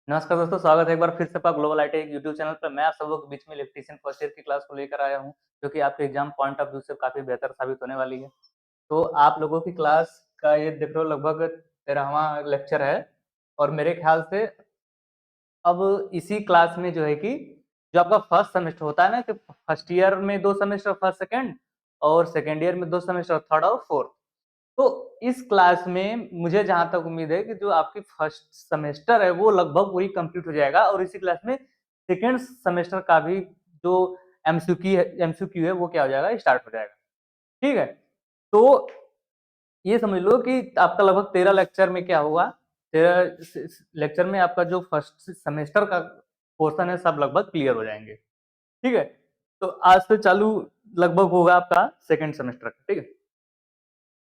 नमस्कार दोस्तों, स्वागत है एक बार फिर से आपका ग्लोबल आईटी यूट्यूब चैनल पर। मैं आप सब लोग के बीच में इलेक्ट्रीशियन फर्स्ट ईयर की क्लास को लेकर आया हूं, जो कि आपके एग्जाम पॉइंट ऑफ व्यू से काफ़ी बेहतर साबित होने वाली है। तो आप लोगों की क्लास का ये देख रहे हो लगभग 13वां लेक्चर है। और मेरे ख्याल से अब इसी क्लास में जो है कि जो आपका फर्स्ट सेमेस्टर होता है ना, कि फर्स्ट ईयर में 2 सेमेस्टर फर्स्ट सेकंड, और सेकंड ईयर में 2 सेमेस्टर थर्ड और फोर्थ। तो इस क्लास में मुझे जहाँ तक उम्मीद है कि जो आपकी फर्स्ट सेमेस्टर है वो लगभग पूरी कंप्लीट हो जाएगा, और इसी क्लास में सेकंड सेमेस्टर का भी जो एमसीक्यू है वो क्या हो जाएगा, स्टार्ट हो जाएगा। ठीक है। तो ये समझ लो कि आपका लगभग 13 लेक्चर में क्या होगा, 13 लेक्चर में आपका जो फर्स्ट सेमेस्टर का पोर्शन है सब लगभग क्लियर हो जाएंगे। ठीक है। तो आज से चालू लगभग होगा आपका सेकंड सेमेस्टर का। ठीक है।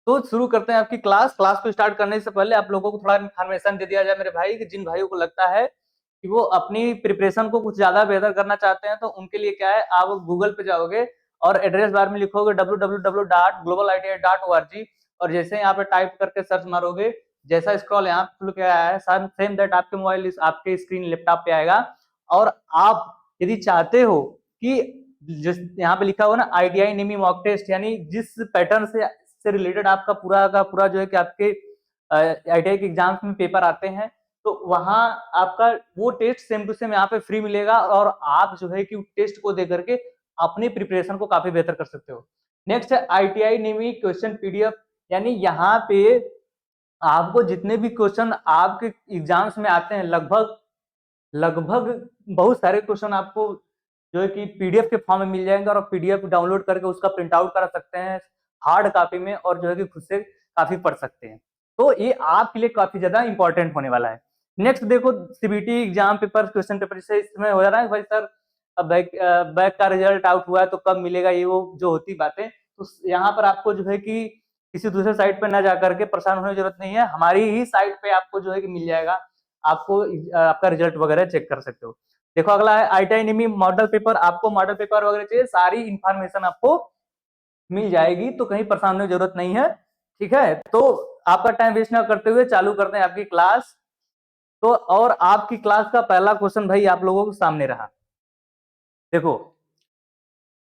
तो शुरू करते हैं आपकी क्लास। क्लास को स्टार्ट करने से पहले आप लोगों को थोड़ा इन्फॉर्मेशन दे दिया जाए मेरे भाई, कि जिन भाइयों को लगता है कि वो अपनी प्रिपरेशन को कुछ ज्यादा बेहतर करना चाहते हैं, तो उनके लिए क्या है, आप गूगल पे जाओगे और एड्रेस बार में लिखोगे www.globaliti.org, और जैसे यहाँ पे टाइप करके सर्च मारोगे, जैसा स्क्रॉल यहाँ खुल के आया है सेम दैट आपके मोबाइल आपके स्क्रीन लैपटॉप पे आएगा। और आप यदि चाहते हो कि जिस यहाँ पे लिखा हुआ ना आईटीआई निमी मॉक टेस्ट, यानी जिस पैटर्न से रिलेटेड आपका पूरा का पूरा जो है कि आपके आईटीआई के एग्जाम्स में पेपर आते हैं, तो वहां आपका वो टेस्ट सेम टू सेम यहाँ पे फ्री मिलेगा, और आप जो है कि टेस्ट को देकर के अपनी प्रिपरेशन को काफी बेहतर कर सकते हो। नेक्स्ट है आईटीआई निमी क्वेश्चन पीडीएफ, यानी यहाँ पे आपको जितने भी क्वेश्चन आपके एग्जाम्स में आते हैं, लगभग लगभग बहुत सारे क्वेश्चन आपको जो है कि पीडीएफ के फॉर्म में मिल जाएंगे, और पीडीएफ डाउनलोड करके उसका प्रिंट आउट करा सकते हैं हार्ड कॉपी में, और जो है कि खुद से काफी पढ़ सकते हैं। तो ये आपके लिए काफी ज्यादा इंपॉर्टेंट होने वाला है। नेक्स्ट देखो, CBT exam paper question paper जैसे इसमें हो जा रहा है भाई सर, अब बैक का रिजल्ट आउट हुआ है तो कब मिलेगा, ये वो जो होती बातें, तो यहाँ पर आपको जो है कि किसी दूसरे साइट पर ना जाकर के परेशान होने की जरूरत नहीं है, हमारी ही साइट पे आपको जो है कि मिल जाएगा। आपको आपका रिजल्ट वगैरह चेक कर सकते हो। देखो अगला है आईटीआई निमी मॉडल पेपर। आपको मॉडल पेपर वगैरह चाहिए, सारी इंफॉर्मेशन आपको मिल जाएगी, तो कहीं परेशान होने की जरूरत नहीं है। ठीक है। तो आपका टाइम वेस्ट ना करते हुए चालू करते हैं आपकी क्लास। तो और आपकी क्लास का पहला क्वेश्चन भाई आप लोगों के सामने रहा। देखो,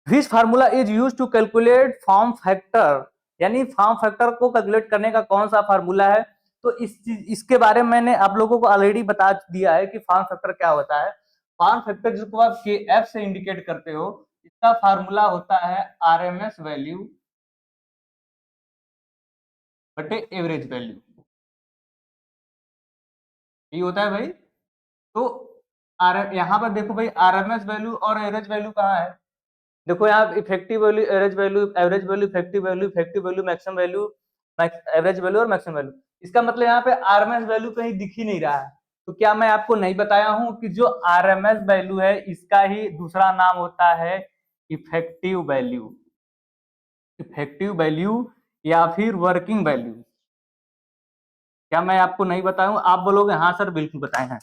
which formula is use to calculate form factor, यानी फॉर्म फैक्टर को कैलकुलेट करने का कौन सा फार्मूला है। तो इसके बारे में मैंने आप लोगों को ऑलरेडी बता दिया है कि फॉर्म फैक्टर क्या होता है। फॉर्म फैक्टर जिसको आप के एफ से इंडिकेट करते हो, इसका फार्मूला होता है आरएमएस वैल्यू बटे एवरेज वैल्यू। ये होता है भाई। तो यहाँ पर देखो भाई, आरएमएस वैल्यू और एवरेज वैल्यू कहाँ है। देखो यहाँ effective value, average value, effective value, maximum value, average value और मैक्सिमम वैल्यू। इसका मतलब यहाँ पे आरएमएस वैल्यू कहीं दिख ही नहीं रहा है। तो क्या मैं आपको नहीं बताया हूं कि जो आरएमएस वैल्यू है इसका ही दूसरा नाम होता है इफेक्टिव वैल्यू। इफेक्टिव वैल्यू या फिर वर्किंग वैल्यू। क्या मैं आपको नहीं बताया हूं? आप बोलोगे हाँ सर बिल्कुल बताए हैं।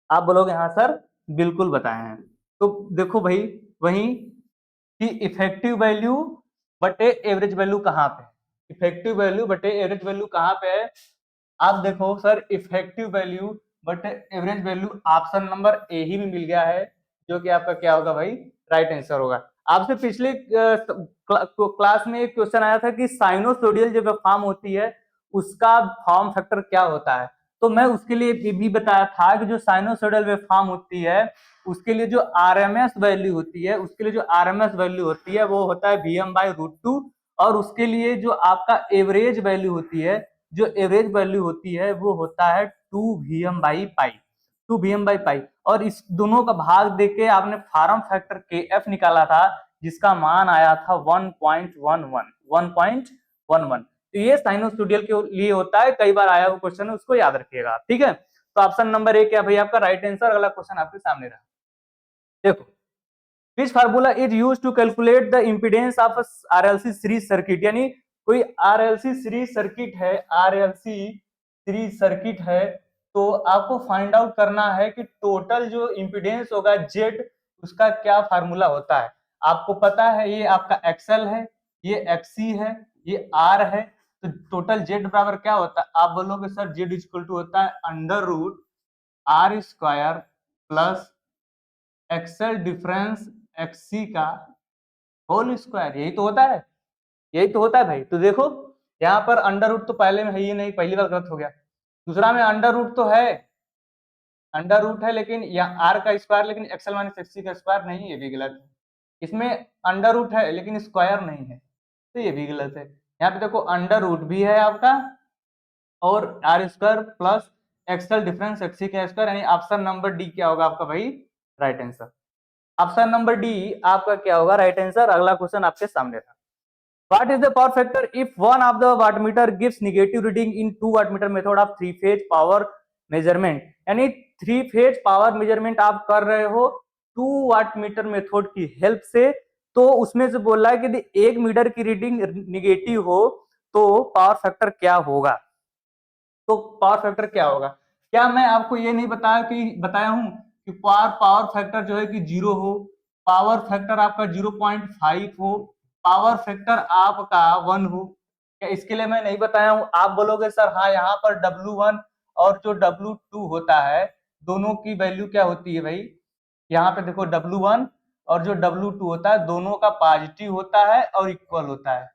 आप बोलोगे हाँ सर बिल्कुल बताए हैं। तो देखो भाई, वही कि इफेक्टिव वैल्यू बटे एवरेज वैल्यू कहाँ पे, इफेक्टिव वैल्यू बटे एवरेज वैल्यू कहाँ पे है। आप देखो सर, इफेक्टिव वैल्यू बटे average value option number A ही में मिल गया है, जो कि आपका क्या होगा भाई, राइट आंसर होगा। आपसे पिछले क्लास में एक क्वेश्चन आया था कि साइनोसोडियल जो फॉर्म होती है उसका फॉर्म फैक्टर क्या होता है। तो मैं उसके लिए भी बताया था कि जो साइनोसोडियल वेव फॉर्म होती है उसके लिए जो आरएमएस वैल्यू होती है, उसके लिए जो आरएमएस वैल्यू होती है वो होता है Vm/√2। और उसके लिए जो आपका एवरेज वैल्यू होती है, जो एवरेज वैल्यू होती है वो होता है 2Vm/पाई, 2Vm/पाई। और इस दोनों का भाग देके आपने फॉर्म फैक्टर के एफ निकाला था, जिसका मान आया था 1.11, 1.11। तो ये साइनोस्टूडियल के लिए होता है, कई बार आया हुआ क्वेश्चन है, उसको याद रखिएगा। ठीक है। तो ऑप्शन नंबर ए क्या भाई आपका राइट आंसर। अगला क्वेश्चन आपके सामने रहा। देखो, which formula is use to calculate the impedance of RLC series circuit, यानी कोई आरएलसी सीरीज सर्किट है, आरएलसी सीरीज सर्किट है, तो आपको फाइंड आउट करना है कि टोटल जो इम्पीडेंस होगा जेड, उसका क्या फार्मूला होता है। आपको पता है ये आपका एक्सएल है, ये एक्सी है, ये आर है। तो टोटल जेड बराबर क्या होता है, आप बोलोगे सर जेड इक्वल टू होता है under root R square plus XL difference XC का होल स्क्वायर, यही तो होता है, यही तो होता है भाई। तो देखो यहाँ पर अंडर रूट तो पहले में है ही नहीं, पहली बार गलत हो गया। दूसरा में अंडर रूट तो है, अंडर रूट है, लेकिन यहाँ आर का स्क्वायर, लेकिन एक्सल माइनस एक्सी का स्क्वायर नहीं, ये भी गलत है। इसमें अंडर रूट है लेकिन स्क्वायर नहीं है, तो ये भी गलत है। यहाँ पे देखो अंडर रूट भी है आपका और R square plus XL difference XC का स्क्वायर, यानी ऑप्शन नंबर डी क्या होगा आपका भाई, right answer. Option number D आपका क्या होगा, राइट आंसर। अगला क्वेश्चन आपके सामने था, what is the power factor if one of the wattmeter gives negative reading in two wattmeter method of three phase power measurement, यानी थ्री फेज पावर मेजरमेंट आप कर रहे हो टू वाटमीटर मेथड की हेल्प से, तो उसमें से बोल रहा है कि यदि एक मीटर की रीडिंग निगेटिव हो तो पावर फैक्टर क्या होगा। तो पावर फैक्टर क्या होगा, क्या मैं आपको ये नहीं बताया हूं कि पावर फैक्टर जो है कि 0 हो, पावर फैक्टर आपका 0.5 हो, पावर फैक्टर आपका 1 हो। क्या इसके लिए मैं नहीं बताया हूं? आप बोलोगे सर हाँ यहाँ पर W1 और जो W2 होता है दोनों की वैल्यू क्या होती है भाई, यहाँ पे देखो W1 और जो W2 होता है दोनों का पॉजिटिव होता है और इक्वल होता है,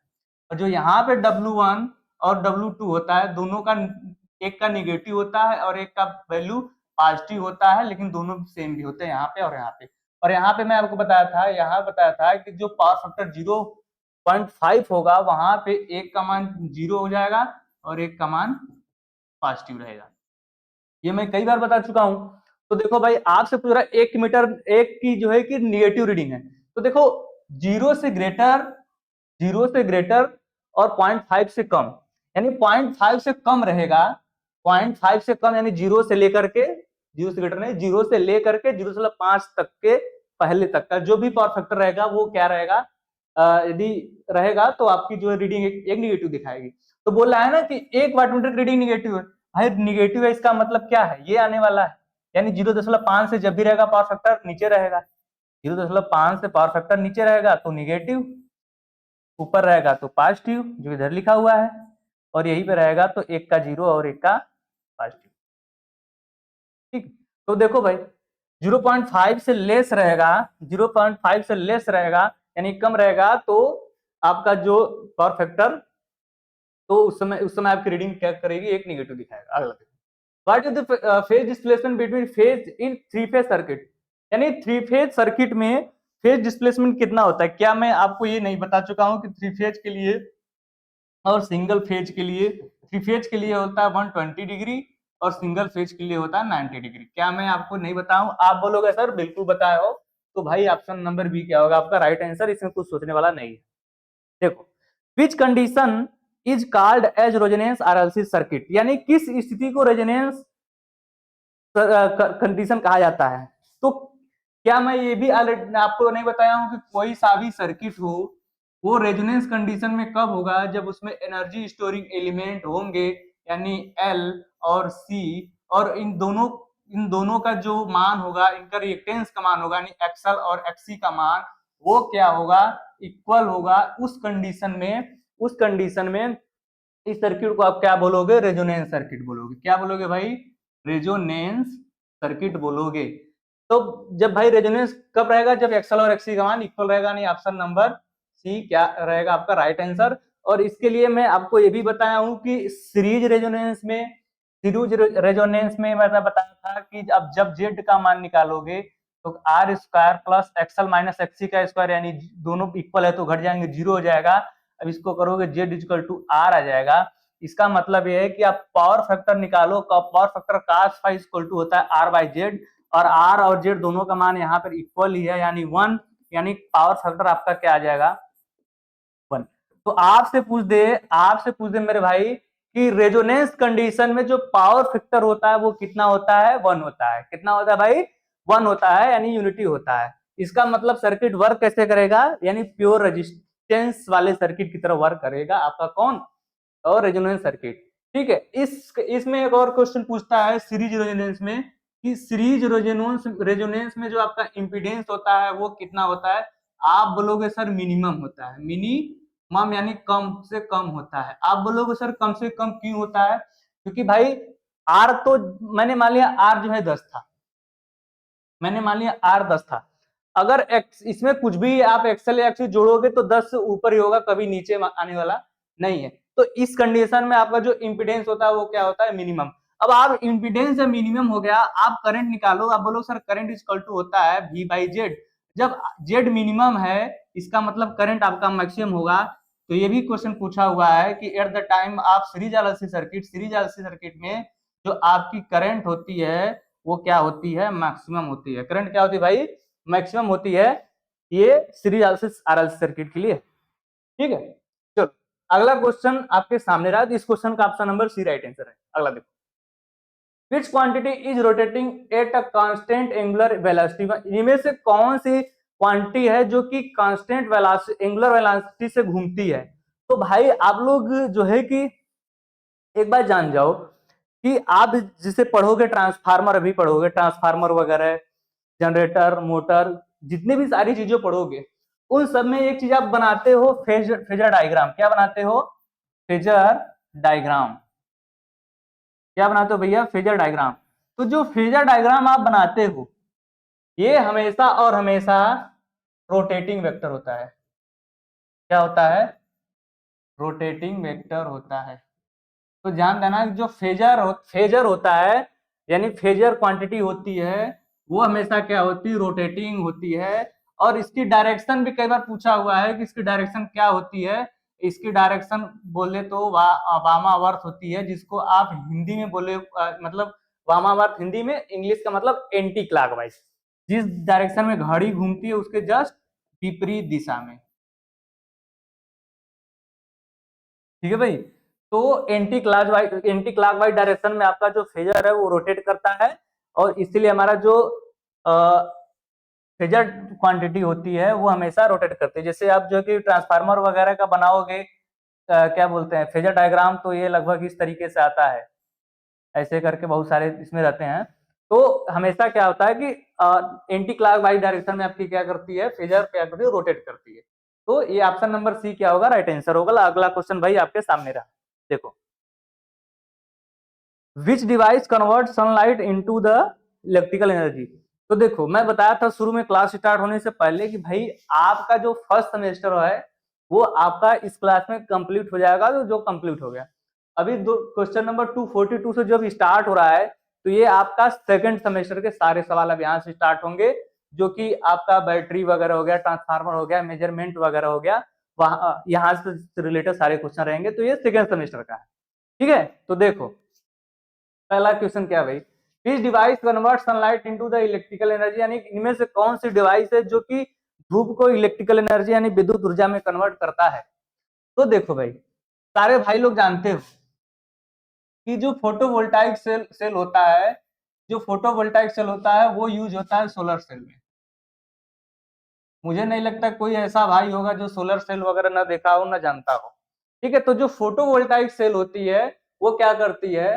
और जो यहाँ पे W1 और W2 होता है दोनों का एक का निगेटिव होता है और एक का वैल्यू पॉजिटिव होता है, लेकिन दोनों सेम भी होते हैं यहाँ पे और यहाँ पे। और यहाँ पे मैं आपको बताया था कि जो पावर फैक्टर 0.5 होगा वहां पे एक का मान 0 हो जाएगा और एक का मान पॉजिटिव रहेगा, ये मैं कई बार बता चुका हूं। तो देखो भाई आपसे पूछ रहा है 1 मीटर एक की जो है कि निगेटिव रीडिंग है, तो देखो जीरो से ग्रेटर, जीरो से ग्रेटर और 0.5 से कम, यानी 0.5 से कम रहेगा, 0.5 से कम यानी जीरो से लेकर के, जीरो से ग्रेटर नहीं, जीरो से लेकर के 0.5 तक के पहले तक का जो भी पावर फैक्टर रहेगा वो क्या रहेगा, यदि रहेगा तो आपकी जो रीडिंग एक निगेटिव दिखाएगी। तो बोल रहा है ना कि एक वाटमीटर की रीडिंग निगेटिव है, भाई निगेटिव है इसका मतलब क्या है, ये आने वाला है, यानी 0.5 से जब भी रहेगा पावर फैक्टर नीचे रहेगा, 0.5 से पावर फैक्टर नीचे रहेगा तो निगेटिव, ऊपर रहेगा तो पॉजिटिव जो इधर लिखा हुआ है, और यहीं पे रहेगा तो एक का 0 और एक का पॉजिटिव। ठीक, तो देखो भाई 0.5 से लेस रहेगा, 0.5 से लेस रहेगा यानी कम रहेगा, तो आपका जो पावर फैक्टर, तो उस समय आपकी रीडिंग क्या करेगी, एक निगेटिव दिखाएगा। अगला what is the phase displacement between phase in three phase circuit, यानी थ्री फेज सर्किट में फेज डिस्प्लेसमेंट कितना होता है। क्या मैं आपको ये नहीं बता चुका हूं कि थ्री फेज के लिए और सिंगल फेज के लिए, थ्री फेज के लिए होता है 120 डिग्री और सिंगल फेज के लिए होता है 90 डिग्री। क्या मैं आपको नहीं बताऊं? आप बोलोगे सर बिल्कुल बताए हो, तो भाई ऑप्शन नंबर बी क्या होगा आपका राइट आंसर, इसमें कुछ सोचने वाला नहीं है। देखो which condition is called as resonance RLC circuit, यानी किस स्थिति को रेजोनेंस कंडीशन कहा जाता है। तो क्या मैं ये भी आपको नहीं बताया हूं कि कोई सा भी सर्किट हो वो रेजोनेंस कंडीशन में कब होगा, जब उसमें एनर्जी स्टोरिंग एलिमेंट होंगे, यानी एल और सी, और इन दोनों का जो मान होगा, इनका रिएक्टेंस का मान होगा, यानी एक्सएल और एक्सी का मान वो क्या होगा, इक्वल होगा। उस कंडीशन में इस सर्किट को आप क्या बोलोगे, रेजोनेंस सर्किट बोलोगे। क्या बोलोगे भाई, रेजोनेंस सर्किट बोलोगे। तो जब भाई रेजोनेंस कब रहेगा, जब एक्सएल और एक्सी का मान इक्वल रहेगा, नहीं ऑप्शन नंबर सी क्या रहेगा आपका राइट आंसर। और इसके लिए मैं आपको ये भी बताया हूं कि सीरीज रेजोनेंस में मैंने बताया था कि अब जब जेड का मान निकालोगे तो R square plus XL minus XC का स्क्वायर, यानी दोनों इक्वल है तो घट जाएंगे, जीरो हो जाएगा। अब इसको करोगे जेड इक्वल टू आर आ जाएगा। इसका मतलब ये है कि आप पावर फैक्टर निकालो, power factor cos phi equal to होता है आर बाई जेड, और आर और जेड दोनों का मान यहाँ पर इक्वल ही है यानी 1, यानी पावर फैक्टर आपका क्या आ जाएगा 1। तो आपसे पूछ दे मेरे भाई कि रेजोनेंस कंडीशन में जो पावर फैक्टर होता है वो कितना होता है, 1 होता है। कितना होता है भाई, 1 होता है, यानी यूनिटी होता है। इसका मतलब सर्किट वर्क कैसे करेगा, यानी प्योर रेजिस्टेंस वाले सर्किट की तरह वर्क करेगा आपका कौन, और रेजोनेंस सर्किट। ठीक है, इसमें एक और क्वेश्चन पूछता है सीरीज रेजोनेंस में कि सीरीज रेजोनेंस में जो आपका इंपीडेंस होता है वो कितना होता है। आप बोलोगे सर मिनिमम होता है, मिनिमम यानी कम से कम होता है। आप बोलोगे सर कम से कम क्यों होता है, क्योंकि भाई आर तो मैंने मान लिया आर जो है 10 था, मैंने मान लिया आर 10 था। अगर इसमें कुछ भी आप एक्सएल या एक्स जोड़ोगे तो 10 से ऊपर ही होगा, कभी नीचे आने वाला नहीं है। तो इस कंडीशन में आपका जो इंपीडेंस होता है वो क्या होता है, मिनिमम। अब आप इंपीडेंस जब मिनिमम हो गया, आप करंट निकालो, आप बोलो सर करंट इक्वल टू होता है V बाई जेड। जब जेड मिनिमम है इसका मतलब करंट आपका मैक्सिमम होगा। तो ये भी क्वेश्चन पूछा हुआ है कि एट द टाइम आप सीरीज RLC सर्किट में जो आपकी करंट होती है वो क्या होती है, मैक्सिमम होती है। करंट क्या होती है भाई, मैक्सिमम होती है, ये सीरीज RLC सर्किट के लिए। ठीक है, चलो अगला क्वेश्चन आपके सामने रहा। इस क्वेश्चन का option number C right answer है। अगला देखो, which quantity is rotating at a constant angular velocity। इनमें से कौन सी क्वांटिटी है जो कि कांस्टेंट वेलोसिटी एंगुलर वेलोसिटी से घूमती है। तो भाई आप लोग जो है कि एक बार जान जाओ कि आप जिसे पढ़ोगे ट्रांसफार्मर, अभी पढ़ोगे ट्रांसफार्मर वगैरह, जनरेटर, मोटर, जितने भी सारी चीजें पढ़ोगे उन सब में एक चीज आप बनाते हो, फेजर डायग्राम। क्या बनाते हो, फेजर डायग्राम। क्या बनाते हो भैया, फेजर डायग्राम। तो जो फेजर डायग्राम आप बनाते हो ये हमेशा और हमेशा रोटेटिंग वेक्टर होता है। क्या होता है, रोटेटिंग वेक्टर होता है। तो ध्यान देना जो फेजर होता है, यानी फेजर क्वांटिटी होती है, वो हमेशा क्या होती है, रोटेटिंग होती है। और इसकी डायरेक्शन भी कई बार पूछा हुआ है कि इसकी डायरेक्शन क्या होती है। इसकी डायरेक्शन बोले तो वामावर्त होती है, जिसको आप हिंदी में बोले मतलब वामावर्त हिंदी में, इंग्लिश का मतलब एंटी क्लॉकवाइज। जिस डायरेक्शन में घड़ी घूमती है उसके जस्ट विपरीत दिशा में। ठीक है भाई, तो एंटी क्लॉकवाइज डायरेक्शन में आपका जो फेजर है वो रोटेट करता है। और इसीलिए हमारा जो फेजर क्वांटिटी होती है वो हमेशा रोटेट करती है। जैसे आप जो कि ट्रांसफार्मर वगैरह का बनाओगे क्या बोलते हैं फेजर डायग्राम, तो ये लगभग इस तरीके से आता है, ऐसे करके बहुत सारे इसमें रहते हैं। तो हमेशा क्या होता है कि एंटी क्लॉकवाइज डायरेक्शन में आपकी क्या करती है, फेजर क्या करती है, रोटेट करती है। तो ये ऑप्शन नंबर सी क्या होगा, राइट आंसर होगा। अगला क्वेश्चन भाई आपके सामने रहा, देखो, विच device convert sunlight into the electrical energy. तो देखो मैं बताया था शुरू में क्लास स्टार्ट होने से पहले कि भाई आपका जो फर्स्ट सेमेस्टर है वो आपका इस क्लास में कंप्लीट हो जाएगा, तो जो कंप्लीट हो गया। अभी दो क्वेश्चन नंबर 242 से जब स्टार्ट हो रहा है तो ये आपका सेकंड सेमेस्टर के सारे सवाल अब यहाँ से स्टार्ट होंगे, जो कि आपका बैटरी वगैरह हो गया, ट्रांसफार्मर हो गया, मेजरमेंट वगैरह हो गया, वहां यहाँ से रिलेटेड सारे क्वेश्चन रहेंगे। तो ये सेकंड सेमेस्टर का है। ठीक है, तो देखो पहला क्वेश्चन क्या भाई, this device convert sunlight into the electrical energy. यानी इनमें से कौन सी डिवाइस है जो कि धूप को इलेक्ट्रिकल एनर्जी यानी विद्युत ऊर्जा में कन्वर्ट करता है। तो देखो भाई सारे भाई लोग जानते हो कि जो फोटोवोल्टाइक सेल होता है, जो फोटोवोल्टाइक सेल होता है वो यूज होता है सोलर सेल में। मुझे नहीं लगता कोई ऐसा भाई होगा जो सोलर सेल वगैरह ना देखा हो ना जानता हो। ठीक है, तो जो फोटोवोल्टाइक सेल होती है वो क्या करती है,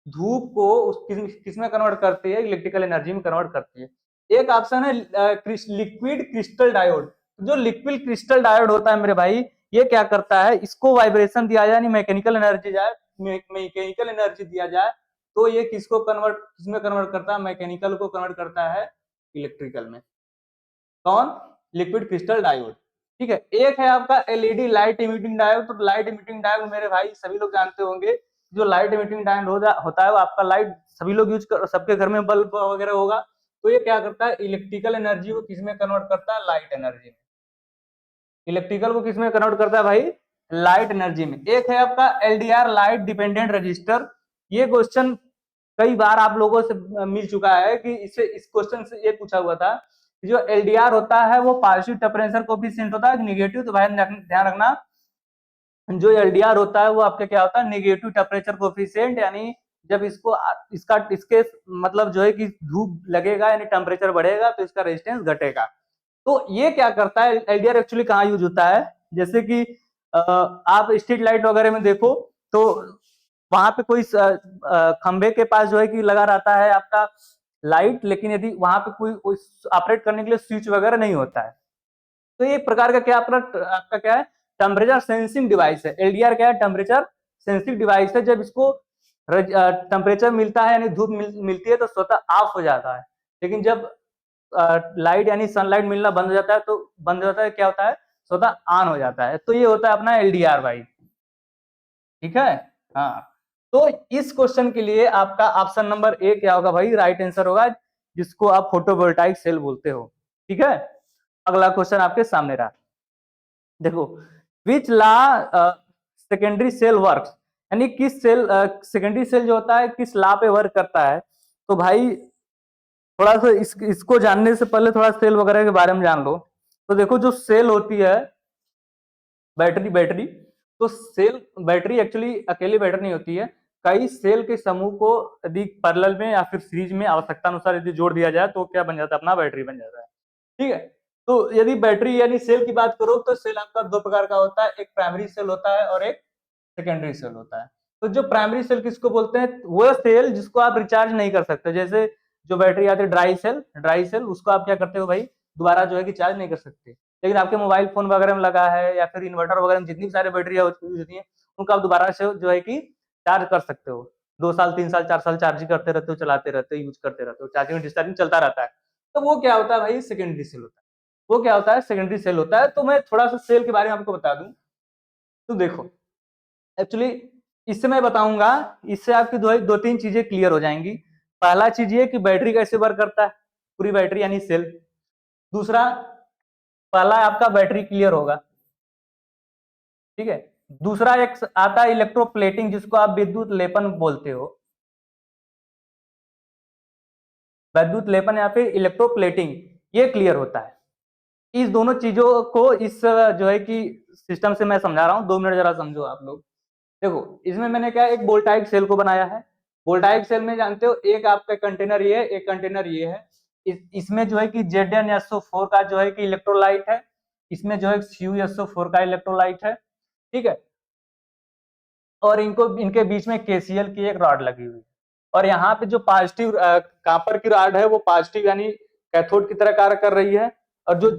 धूप को किस में कन्वर्ट करती है, इलेक्ट्रिकल एनर्जी में कन्वर्ट करती है। एक ऑप्शन है लिक्विड क्रिस्टल डायोड। जो लिक्विड क्रिस्टल डायोड होता है मेरे भाई, ये क्या करता है, इसको वाइब्रेशन दिया जाए, यानी मैकेनिकल एनर्जी दिया जाए, तो ये किसमें कन्वर्ट करता है, मैकेनिकल को कन्वर्ट करता है इलेक्ट्रिकल में। कौन, लिक्विड क्रिस्टल डायोड। ठीक है, एक है आपका एलईडी लाइट इमिटिंग डायोड। तो लाइट इमिटिंग डायोड मेरे भाई सभी लोग जानते होंगे, जो लाइट इमिटिंग डायोड होता है वो आपका लाइट सभी लोग यूज कर, सबके घर में बल्ब वगैरह होगा। तो ये क्या करता है, इलेक्ट्रिकल एनर्जी को किसमें कन्वर्ट करता है, लाइट एनर्जी में। इलेक्ट्रिकल को किसमें कन्वर्ट करता है भाई, लाइट एनर्जी में। एक है आपका एलडीआर लाइट डिपेंडेंट रजिस्टर। ये क्वेश्चन कई बार आप लोगों से मिल चुका है कि इस क्वेश्चन से ये पूछा हुआ था, जो एलडीआर होता है वो पॉजिटिव टेम्परेचर कोफिशिएंट होता है, नेगेटिव। तो भाई ध्यान रखना जो एलडीआर होता है वो आपके क्या होता है, नेगेटिव टेम्परेचर कोफिशिएंट। यानी जब इसके मतलब जो है कि धूप लगेगा यानी टेम्परेचर बढ़ेगा तो इसका रेजिस्टेंस घटेगा। तो ये क्या करता है, एलडीआर एक्चुअली कहाँ यूज होता है, जैसे कि आप स्ट्रीट लाइट वगैरह में देखो तो वहां पे कोई खंबे के पास जो है कि लगा रहता है आपका लाइट, लेकिन यदि वहां पे कोई ऑपरेट करने के लिए स्विच वगैरह नहीं होता है। तो ये एक प्रकार का क्या आपका क्या है, टेम्परेचर सेंसिंग डिवाइस है। एलडीआर क्या है, टेम्परेचर सेंसिंग डिवाइस है। जब इसको टेम्परेचर मिलता है यानी धूप मिलती है तो स्वतः ऑफ हो जाता है, लेकिन जब लाइट यानी सनलाइट मिलना बंद हो जाता है तो बंद हो जाता है, क्या होता है, स्वतः ऑन हो जाता है। तो ये होता है अपना एलडीआर भाई, ठीक है। हाँ, तो इस क्वेश्चन के लिए आपका ऑप्शन नंबर ए क्या होगा भाई, राइट आंसर होगा, जिसको आप फोटोवोल्टाइक सेल बोलते हो, ठीक है। अगला क्वेश्चन आपके सामने रहा, देखो, विच ला सेकेंडरी सेल वर्क, यानी किस सेल सेकेंडरी सेल जो होता है किस ला पे वर्क करता है। तो भाई थोड़ा सा इसको जानने से पहले थोड़ा सेल वगैरह के बारे में जान लो। तो देखो, जो सेल होती है बैटरी, तो सेल बैटरी एक्चुअली अकेली बैटरी नहीं होती है, कई सेल के समूह को यदि पैरेलल में या फिर सीरीज में आवश्यकता अनुसार यदि जोड़ दिया जाए तो क्या बन जाता है, अपना बैटरी बन जाता है, ठीक है। तो यदि बैटरी यानी सेल की बात करो तो सेल आपका दो प्रकार का होता है, एक प्राइमरी सेल होता है और एक सेकेंडरी सेल होता है। तो जो प्राइमरी सेल किसको बोलते हैं, वो सेल जिसको आप रिचार्ज नहीं कर सकते, जैसे जो बैटरी आती है ड्राई सेल उसको आप क्या करते हो भाई, दोबारा जो है कि चार्ज नहीं कर सकते। लेकिन आपके मोबाइल फोन वगैरह में लगा है या फिर इन्वर्टर वगैरह में जितनी भी सारी बैटरी होती है उनको आप दोबारा से जो है कि चार्ज कर सकते हो, 2 साल 3 साल 4 साल चार्ज करते रहते हो, चलाते रहते हो, यूज करते रहते हो, चार्जिंग डिस्चार्जिंग चलता रहता है। तो वो क्या होता है भाई, सेकेंडरी सेल होता है। वो क्या होता है, सेकेंडरी सेल होता है। तो मैं थोड़ा सा सेल के बारे में आपको बता दूं, तो देखो एक्चुअली इससे मैं बताऊंगा, इससे आपकी दो तीन चीजें क्लियर हो जाएंगी। पहला चीज ये कि बैटरी कैसे वर्क करता है, पूरी बैटरी यानी सेल। दूसरा, पहला आपका बैटरी क्लियर होगा, ठीक है। दूसरा एक आता है इलेक्ट्रोप्लेटिंग, जिसको आप विद्युत लेपन बोलते हो, विद्युत लेपन या फिर इलेक्ट्रोप्लेटिंग, ये क्लियर होता है। इस दोनों चीजों को इस जो है कि सिस्टम से मैं समझा रहा हूं, 2 मिनट जरा समझो आप लोग। देखो, इसमें मैंने क्या एक वोल्टाइक सेल को बनाया है। वोल्टाइक सेल में जानते हो एक आपका कंटेनर ये है, एक कंटेनर ये है। इसमें जो है कि ZnSO4 का जो है कि इलेक्ट्रोलाइट है, इसमें जो है CuSO4 का इलेक्ट्रोलाइट है, ठीक है। और इनको इनके बीच में KCl की एक रॉड लगी हुई है। और यहाँ पे जो पॉजिटिव कॉपर की रॉड है वो पॉजिटिव यानी कैथोड की तरह कार्य कर रही है, और जो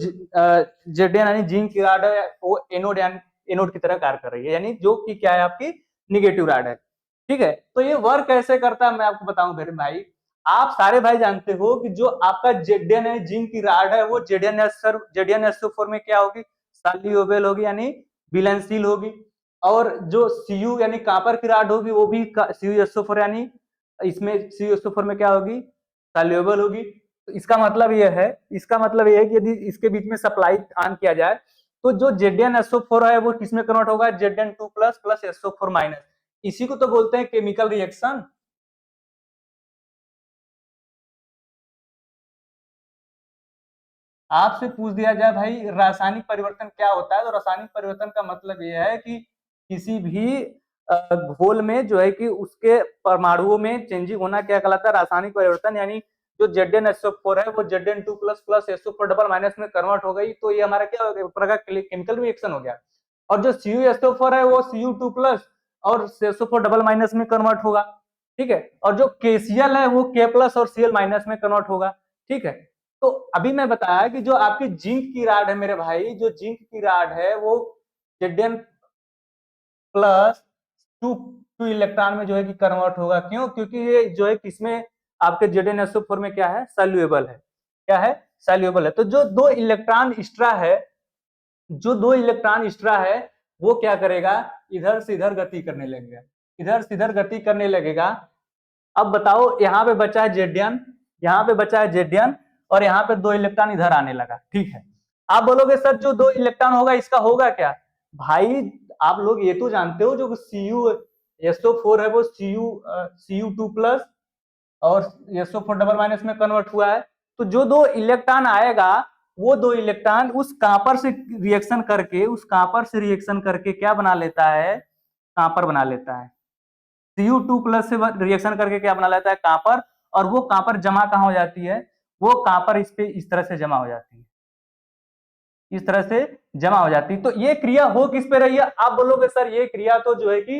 Zn यानी जिंक की रॉड है वो एनोड की तरह कार्य कर रही है, यानी जो कि क्या है आपकी निगेटिव रॉड है, ठीक है। तो ये वर्क कैसे करता है मैं आपको बताऊं मेरे भाई। आप सारे भाई जानते हो कि जो आपका Zn है जिंक की रॉड है वो ZnSO4 में क्या होगी, सॉल्युबल होगी यानी विलयनशील होगी। और जो Cu यानी कॉपर की रॉड होगी वो भी CuSO4 यानी इसमें CuSO4 में क्या होगी, सॉल्युबल होगी। तो इसका मतलब यह है, कि यदि इसके बीच में सप्लाई ऑन किया जाए तो जो ZnSO4 है वो किसमें कन्वर्ट होगा, Zn2 प्लस SO4 माइनस। इसी को तो बोलते हैं केमिकल रिएक्शन। आपसे पूछ दिया जाए भाई रासायनिक परिवर्तन क्या होता है, तो रासायनिक परिवर्तन का मतलब यह है कि किसी भी घोल में जो है कि उसके परमाणुओं में चेंजिंग होना क्या कहलाता है, रासायनिक परिवर्तन। यानी जो ZnSO4 है वो Zn2 plus SO4 double minus में कन्वर्ट हो गई, तो ये हमारा क्या हो गया, एक प्रकार का केमिकल रिएक्शन हो गया। और जो CuSO4 है वो Cu2 प्लस और SO4 डबल माइनस में कन्वर्ट होगा, ठीक है। और जो KCl है वो K प्लस और Cl माइनस में कन्वर्ट होगा, ठीक है। तो अभी मैं बताया कि जो आपकी जिंक की राड है मेरे भाई, जो जिंक की राड है वो Zn प्लस टू इलेक्ट्रॉन में जो है कि कन्वर्ट होगा। क्यों, क्योंकि ये जो है किसमें आपके ZnSO4 में क्या है, सॉल्युबल है, क्या है, सॉल्युबल है। तो जो दो इलेक्ट्रॉन एक्स्ट्रा है, वो क्या करेगा, इधर से इधर गति करने लगेगा, इधर से इधर गति करने लगेगा। अब बताओ, यहाँ पे बचा है Zn, यहाँ पे बचा है Zn, और यहाँ पे 2 इलेक्ट्रॉन इधर आने लगा, ठीक है। आप बोलोगे सर जो 2 इलेक्ट्रॉन होगा इसका होगा क्या, भाई आप लोग ये तो जानते हो जो CuSO4 है वो Cu2 प्लस और SO4 डबल माइनस में कन्वर्ट हुआ है। तो जो 2 इलेक्ट्रॉन आएगा वो 2 इलेक्ट्रॉन उस कॉपर से रिएक्शन करके क्या बना लेता है, कॉपर बना लेता है। Cu2 प्लस से रिएक्शन करके क्या बना लेता है, कॉपर। और वो कॉपर जमा कहाँ हो जाती है, वो कॉपर इस पे इस तरह से जमा हो जाती है, इस तरह से जमा हो जाती है। तो ये क्रिया हो किस पे रही है, आप बोलोगे सर ये क्रिया तो जो है कि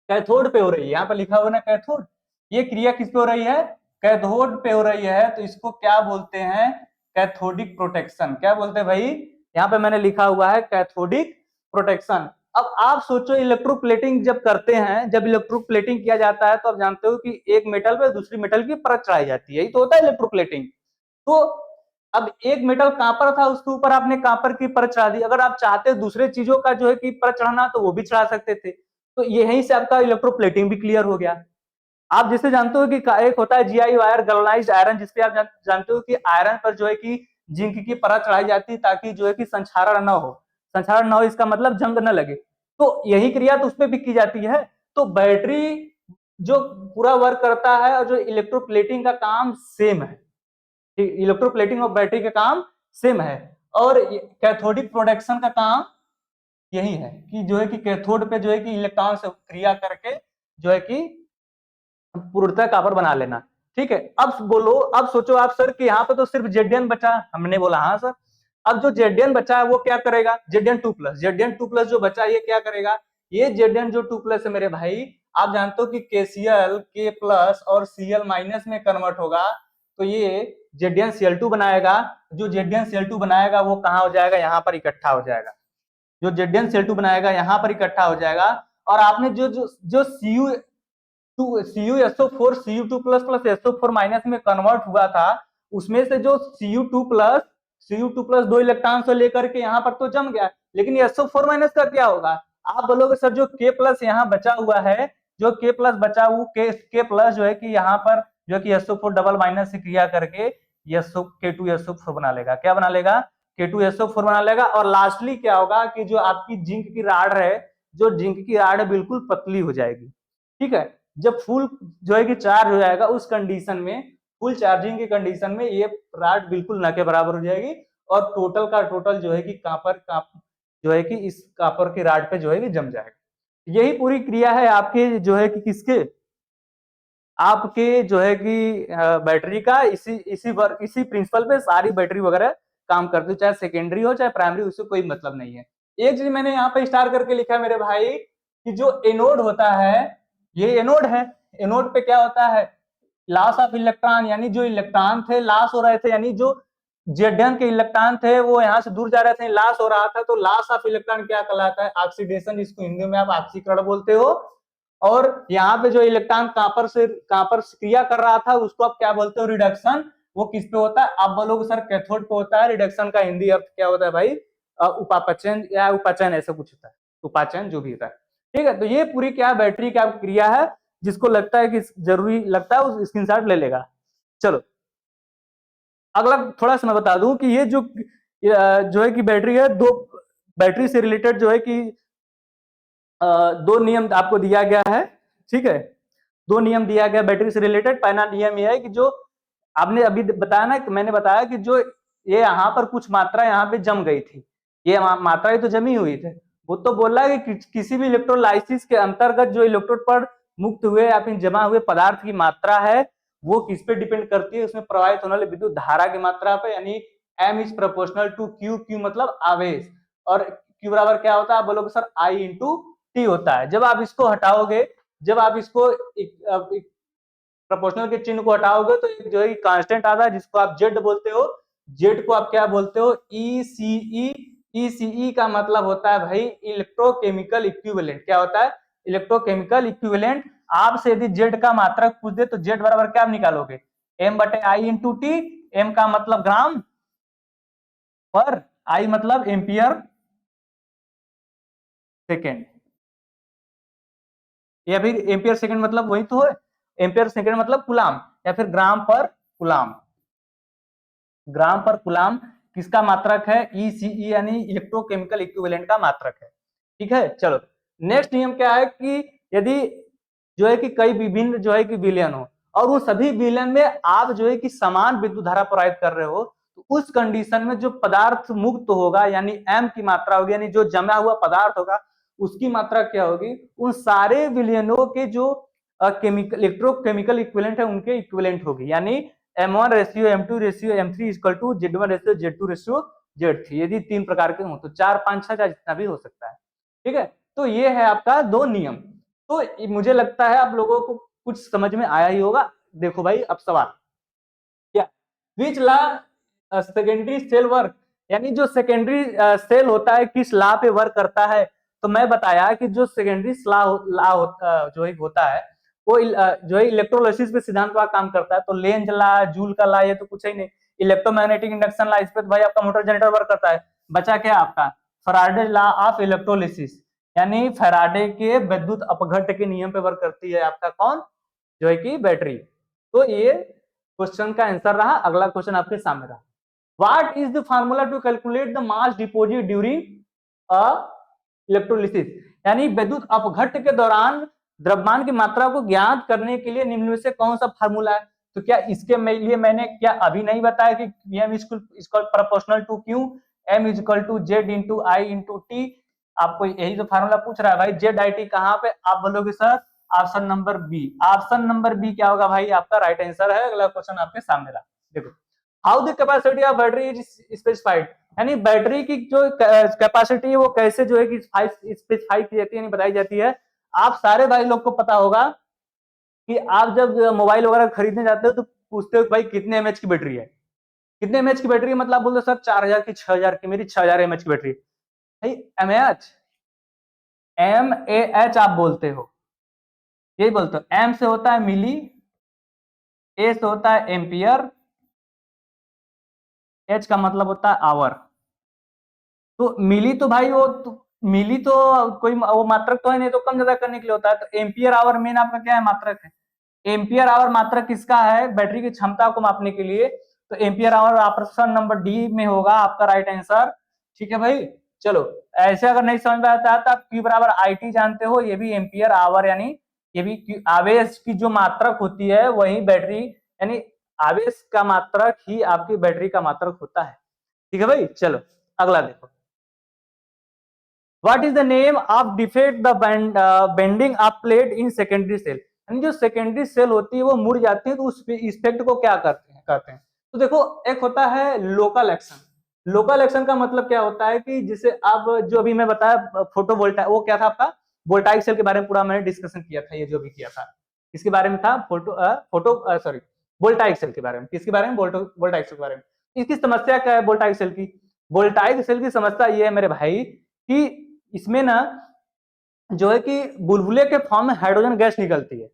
कैथोड पे हो रही है, यहाँ पे लिखा हुआ ना कैथोड, ये क्रिया किस पे हो रही है, कैथोड पे हो रही है। तो इसको क्या बोलते हैं, कैथोडिक प्रोटेक्शन। क्या बोलते हैं भाई, यहाँ पे मैंने लिखा हुआ है कैथोडिक प्रोटेक्शन। अब आप सोचो इलेक्ट्रोप्लेटिंग जब करते हैं, जब इलेक्ट्रोप्लेटिंग किया जाता है तो आप जानते हो कि एक मेटल पे दूसरी मेटल की परत चढ़ाई जाती है, यही तो होता है इलेक्ट्रोप्लेटिंग। तो अब एक मेटल कॉपर था, उसके ऊपर आपने कॉपर की परत चढ़ा दी, अगर आप चाहते दूसरे चीजों का जो है कि परत चढ़ाना तो वो भी चढ़ा सकते थे। तो यहीं से आपका इलेक्ट्रोप्लेटिंग भी क्लियर हो गया। आप जैसे जानते हो कि एक होता है जीआई वायर गैल्वेनाइज्ड आयरन, जिसपे आप जानते हो कि आयरन पर जो है कि जिंक की परत चढ़ाई जाती है ताकि जो है कि संक्षारण न हो। संक्षारण न हो इसका मतलब जंग न लगे, तो यही क्रिया तो उसपे भी की जाती है। तो बैटरी जो पूरा वर्क करता है और जो इलेक्ट्रोप्लेटिंग का काम सेम है, इलेक्ट्रोप्लेटिंग और बैटरी का काम सेम है। और कैथोडिक प्रोटेक्शन का काम यही है कि जो है कि कैथोड पे जो है कि इलेक्ट्रॉन से क्रिया करके जो है कि पूर्णतः कॉपर बना लेना। ठीक है, अब बोलो, अब सोचो आप सर कि यहाँ पे तो सिर्फ जेडीएन बचा, हमने बोला हाँ सर। अब जो जेडीएन बचा है वो क्या करेगा, जेडीएन 2 प्लस जो बचा ये क्या करेगा, ये जेडीएन 2 प्लस है मेरे भाई, आप जानते हो कि केसीएल के प्लस और सीएल माइनस में कन्वर्ट होगा, तो ये जेडीएन बनाएगा। जो जेडीएन बनाएगा वो कहाँ हो जाएगा, यहाँ पर इकट्ठा हो जाएगा। जो जेडीएन बनाएगा यहाँ पर इकट्ठा हो जाएगा। और आपने जो जो जो Cu2SO4 प्लस SO4 माइनस में कन्वर्ट हुआ था, उसमें से जो Cu2 प्लस दो इलेक्ट्रॉन से लेकर के यहाँ पर तो जम गया, लेकिन SO4 माइनस का क्या होगा। आप बोलोगे सर जो K प्लस यहाँ बचा हुआ है, जो K प्लस बचा हुआ K प्लस जो है कि यहाँ पर जो कि SO4 डबल माइनस से क्रिया करके K2SO4 बना लेगा। क्या बना लेगा, K2SO4 बना लेगा। और लास्टली क्या होगा कि जो आपकी जिंक की राड है, जो जिंक की राड है बिल्कुल पतली हो जाएगी। ठीक है, जब फुल जो है कि चार्ज हो जाएगा उस कंडीशन में, फुल चार्जिंग की कंडीशन में ये राड बिल्कुल न के बराबर हो जाएगी, और टोटल का टोटल जो है कि कॉपर जो है कि इस कॉपर की राड पे जो है कि जम जाएगा। यही पूरी क्रिया है आपके जो है कि किसके, आपके जो है कि बैटरी का इसी प्रिंसिपल पे सारी बैटरी वगैरह काम करती है, चाहे सेकेंडरी हो चाहे प्राइमरी, उससे कोई मतलब नहीं है। एक चीज मैंने यहाँ पे स्टार करके लिखा है मेरे भाई कि जो एनोड होता है, ये एनोड है, एनोड पे क्या होता है, लॉस ऑफ इलेक्ट्रॉन, यानी जो इलेक्ट्रॉन थे लॉस हो रहे थे, यानी जो जेडन के इलेक्ट्रॉन थे वो यहाँ से दूर जा रहे थे, लॉस हो रहा था, तो लॉस ऑफ इलेक्ट्रॉन क्या कहलाता है, ऑक्सीडेशन, इसको हिंदी में आप ऑक्सीकरण बोलते हो। और यहाँ पे जो इलेक्ट्रॉन कॉपर से क्रिया कर रहा था उसको आप क्या बोलते हो, रिडक्शन। वो किस पे होता है, आप बोलोगे सर कैथोड पे होता है। रिडक्शन का हिंदी अर्थ क्या होता है भाई, उपापचयन या उपाचयन ऐसा कुछ होता है, उपाचयन जो भी होता है। ठीक है, तो ये पूरी क्या बैटरी क्या क्रिया है, जिसको लगता है कि जरूरी लगता है उस स्क्रीनशॉट ले लेगा। चलो अगला थोड़ा सा मैं बता दूं कि ये जो है कि बैटरी है, दो बैटरी से रिलेटेड जो है कि दो नियम आपको दिया गया है। ठीक है, दो नियम दिया गया बैटरी से रिलेटेड। पहला नियम यह है कि जो आपने अभी बताया ना, मैंने बताया कि जो ये यहाँ पर कुछ मात्रा यहाँ पे जम गई थी, ये मात्रा तो जमी हुई थी, वो तो बोल रहा है कि किसी भी इलेक्ट्रोलाइसिस के अंतर्गत जो इलेक्ट्रोड पर मुक्त हुए या फिर जमा हुए पदार्थ की मात्रा है वो किस पे डिपेंड करती है, उसमें प्रवाहित होने वाली विद्युत धारा की मात्रा पे, यानी M is proportional to Q, Q मतलब आवेश, और Q बराबर क्या होता है, आप बोलोगे सर I इंटू T होता है। जब आप इसको हटाओगे, जब आप इसको प्रोपोर्शनल के चिन्ह को हटाओगे तो एक जो है कांस्टेंट आता है जिसको आप जेड बोलते हो। जेड को आप क्या बोलते हो, ईसीई। ईसीई का मतलब होता है भाई इलेक्ट्रोकेमिकल इक्विवेलेंट। क्या होता है, इलेक्ट्रोकेमिकल इक्विवेलेंट। आपसे यदि जेड का मात्रक पूछ दे तो जेड बराबर क्या निकालोगे, एम बटे आई इंटू टी। एम का मतलब ग्राम पर, आई मतलब एम्पियर सेकेंड, या फिर एम्पियर सेकेंड मतलब वही तो है, एम्पियर सेकेंड मतलब कुलाम, या फिर ग्राम पर कुलाम। ग्राम पर कुलाम किसका मात्रक है, ईसीई यानी इलेक्ट्रोकेमिकल इक्विवेलेंट का मात्रक है। ठीक है, चलो नेक्स्ट नियम क्या है कि यदि जो है कि कई विभिन्न जो है कि विलयन हो और वो सभी विलयन में आप जो है कि समान विद्युत धारा प्रवाहित कर रहे हो, तो उस कंडीशन में जो पदार्थ मुक्त होगा यानी एम की मात्रा होगी, यानी जो जमा हुआ पदार्थ होगा उसकी मात्रा क्या होगी, उन सारे विलयनों के जो इलेक्ट्रोकेमिकल इक्विवेलेंट है उनके इक्विवेलेंट होगी, यानी M1 ratio M2 ratio M3 equal to Z1 ratio Z2 ratio Z3। यदि तीन प्रकार के हो तो 4 5 6 जितना भी हो सकता है। ठीक है, तो ये है आपका दो नियम। तो मुझे लगता है आप लोगों को कुछ समझ में आया ही होगा। देखो भाई अब सवाल क्या, which law secondary cell work, यानी जो सेकेंडरी सेल होता है किस लॉ पे वर्क करता है, तो मैं बताया कि जो सेकेंडरी जो एक होता है वो जो है इलेक्ट्रोलिसिस पे सिद्धांत का काम करता है। तो लेंज ला, जूल का ला, ये तो कुछ ही नहीं। इलेक्ट्रोमैग्नेटिक इंडक्शन ला, इस पे तो भाई आपका मोटर जनरेटर वर्क करता है। बचा क्या आपका फैराडे लॉ ऑफ इलेक्ट्रोलिसिस, यानी फैराडे के विद्युत अपघट्ट के नियम पे वर्क करती है आपका कौन, जो है कि बैटरी। तो ये क्वेश्चन का आंसर रहा। अगला क्वेश्चन आपके सामने रहा, what is the formula to calculate the mass deposit during a electrolysis, यानी विद्युत अपघट्ट के दौरान द्रव्यमान की मात्रा को ज्ञात करने के लिए निम्न में से कौन सा फार्मूला है। तो क्या इसके लिए मैंने क्या अभी नहीं बताया कि m is proportional to q, m is equal to z into I into T. आपको यही तो फार्मूला पूछ रहा है भाई, जेड आई टी कहां पे, आप बोलोगे sir option number B. Option number B क्या होगा भाई, आपका राइट आंसर है। अगला क्वेश्चन आपके सामने रहा, देखो how the capacity of battery is specified, यानी बैटरी की जो कैपेसिटी है वो कैसे जो है कि स्पेसिफाई की जाती है, यानी बताई जाती है। आप सारे भाई लोग को पता होगा कि आप जब मोबाइल वगैरह खरीदने जाते हो तो पूछते हो भाई कितने एमएच की बैटरी है, कितने एमएच की बैटरी है, मतलब आप बोलते हो सर 4000 की, 6000 की, मेरी 6000 एमएच की बैटरी। भाई एमएच, एम ए एच आप बोलते हो, यही बोलते हो। एम से होता है मिली, ए से होता है एम्पियर, एच का मतलब होता है आवर। तो मिली तो भाई वो तो, मिली तो कोई वो मात्रक तो है नहीं, तो कम ज्यादा करने के लिए होता है। तो एम्पियर आवर मेन आपका क्या है, मात्रक है। एम्पियर आवर मात्रक किसका है, बैटरी की क्षमता को मापने के लिए। तो ampere hour option number D में होगा आपका राइट आंसर। ठीक है भाई, चलो ऐसे अगर नहीं समझ में आता है तो आप Q बराबर आई टी जानते हो, ये भी एम्पियर आवर, यानी ये भी आवेश की जो मात्रक होती है वही बैटरी, यानी आवेश का मात्रक ही आपकी बैटरी का मात्रक होता है। ठीक है भाई, चलो अगला देखो, what is the name of defect the bending of plate in secondary cell, यानी जो सेकेंडरी सेल होती है वो मुड़ जाती है, तो उस इफेक्ट को क्या कहते हैं। तो देखो एक होता है लोकल एक्शन। लोकल एक्शन का मतलब क्या होता है कि जिसे आप जो अभी मैं बताया फोटो वोल्टा, वो क्या था आपका वोल्टाइक सेल के बारे में पूरा मैंने डिस्कशन किया था, ये जो भी किया था इसके बारे में था, फोटो सॉरी वोल्टाइक सेल के बारे में। किसके बारे में, वोल्टाइक सेल के बारे में। इसकी समस्या क्या है वोल्टाइक सेल की, वोल्टाइक सेल की समस्या ये है मेरे भाई कि इसमें ना जो है कि बुलबुले के फॉर्म में हाइड्रोजन गैस निकलती है,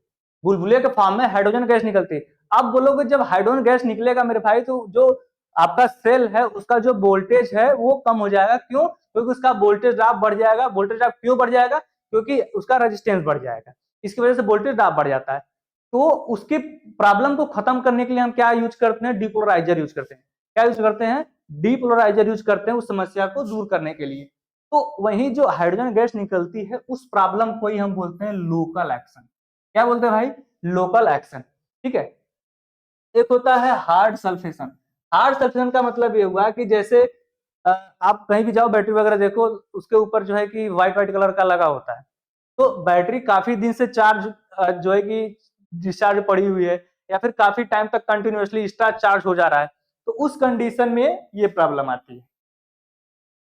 बुलबुले के फॉर्म में हाइड्रोजन गैस निकलती है। अब बोलोगे जब हाइड्रोजन गैस निकलेगा मेरे भाई तो जो आपका सेल है उसका जो वोल्टेज है वो कम हो जाएगा, क्यों, क्योंकि उसका वोल्टेज ड्रॉप बढ़ जाएगा। वोल्टेज ड्रॉप क्यों बढ़ जाएगा, क्योंकि उसका रेजिस्टेंस बढ़ जाएगा, इसकी वजह से वोल्टेज ड्रॉप बढ़ जाता है। तो उसकी प्रॉब्लम को खत्म करने के लिए हम क्या यूज करते हैं, डिपोलराइजर यूज करते हैं। क्या यूज करते हैं, डिपोलराइजर यूज करते हैं उस समस्या को दूर करने के लिए। तो वही जो हाइड्रोजन गैस निकलती है उस प्रॉब्लम को ही हम बोलते हैं लोकल एक्शन। क्या बोलते हैं भाई, लोकल एक्शन। ठीक है, एक होता है हार्ड सल्फेशन। हार्ड सल्फेशन का मतलब ये हुआ कि जैसे आप कहीं भी जाओ बैटरी वगैरह देखो, उसके ऊपर जो है कि व्हाइट व्हाइट कलर का लगा होता है। तो बैटरी काफी दिन से चार्ज जो है कि डिस्चार्ज पड़ी हुई है, या फिर काफी टाइम तक कंटिन्यूअसली एक्स्ट्रा चार्ज हो जा रहा है, तो उस कंडीशन में ये प्रॉब्लम आती है।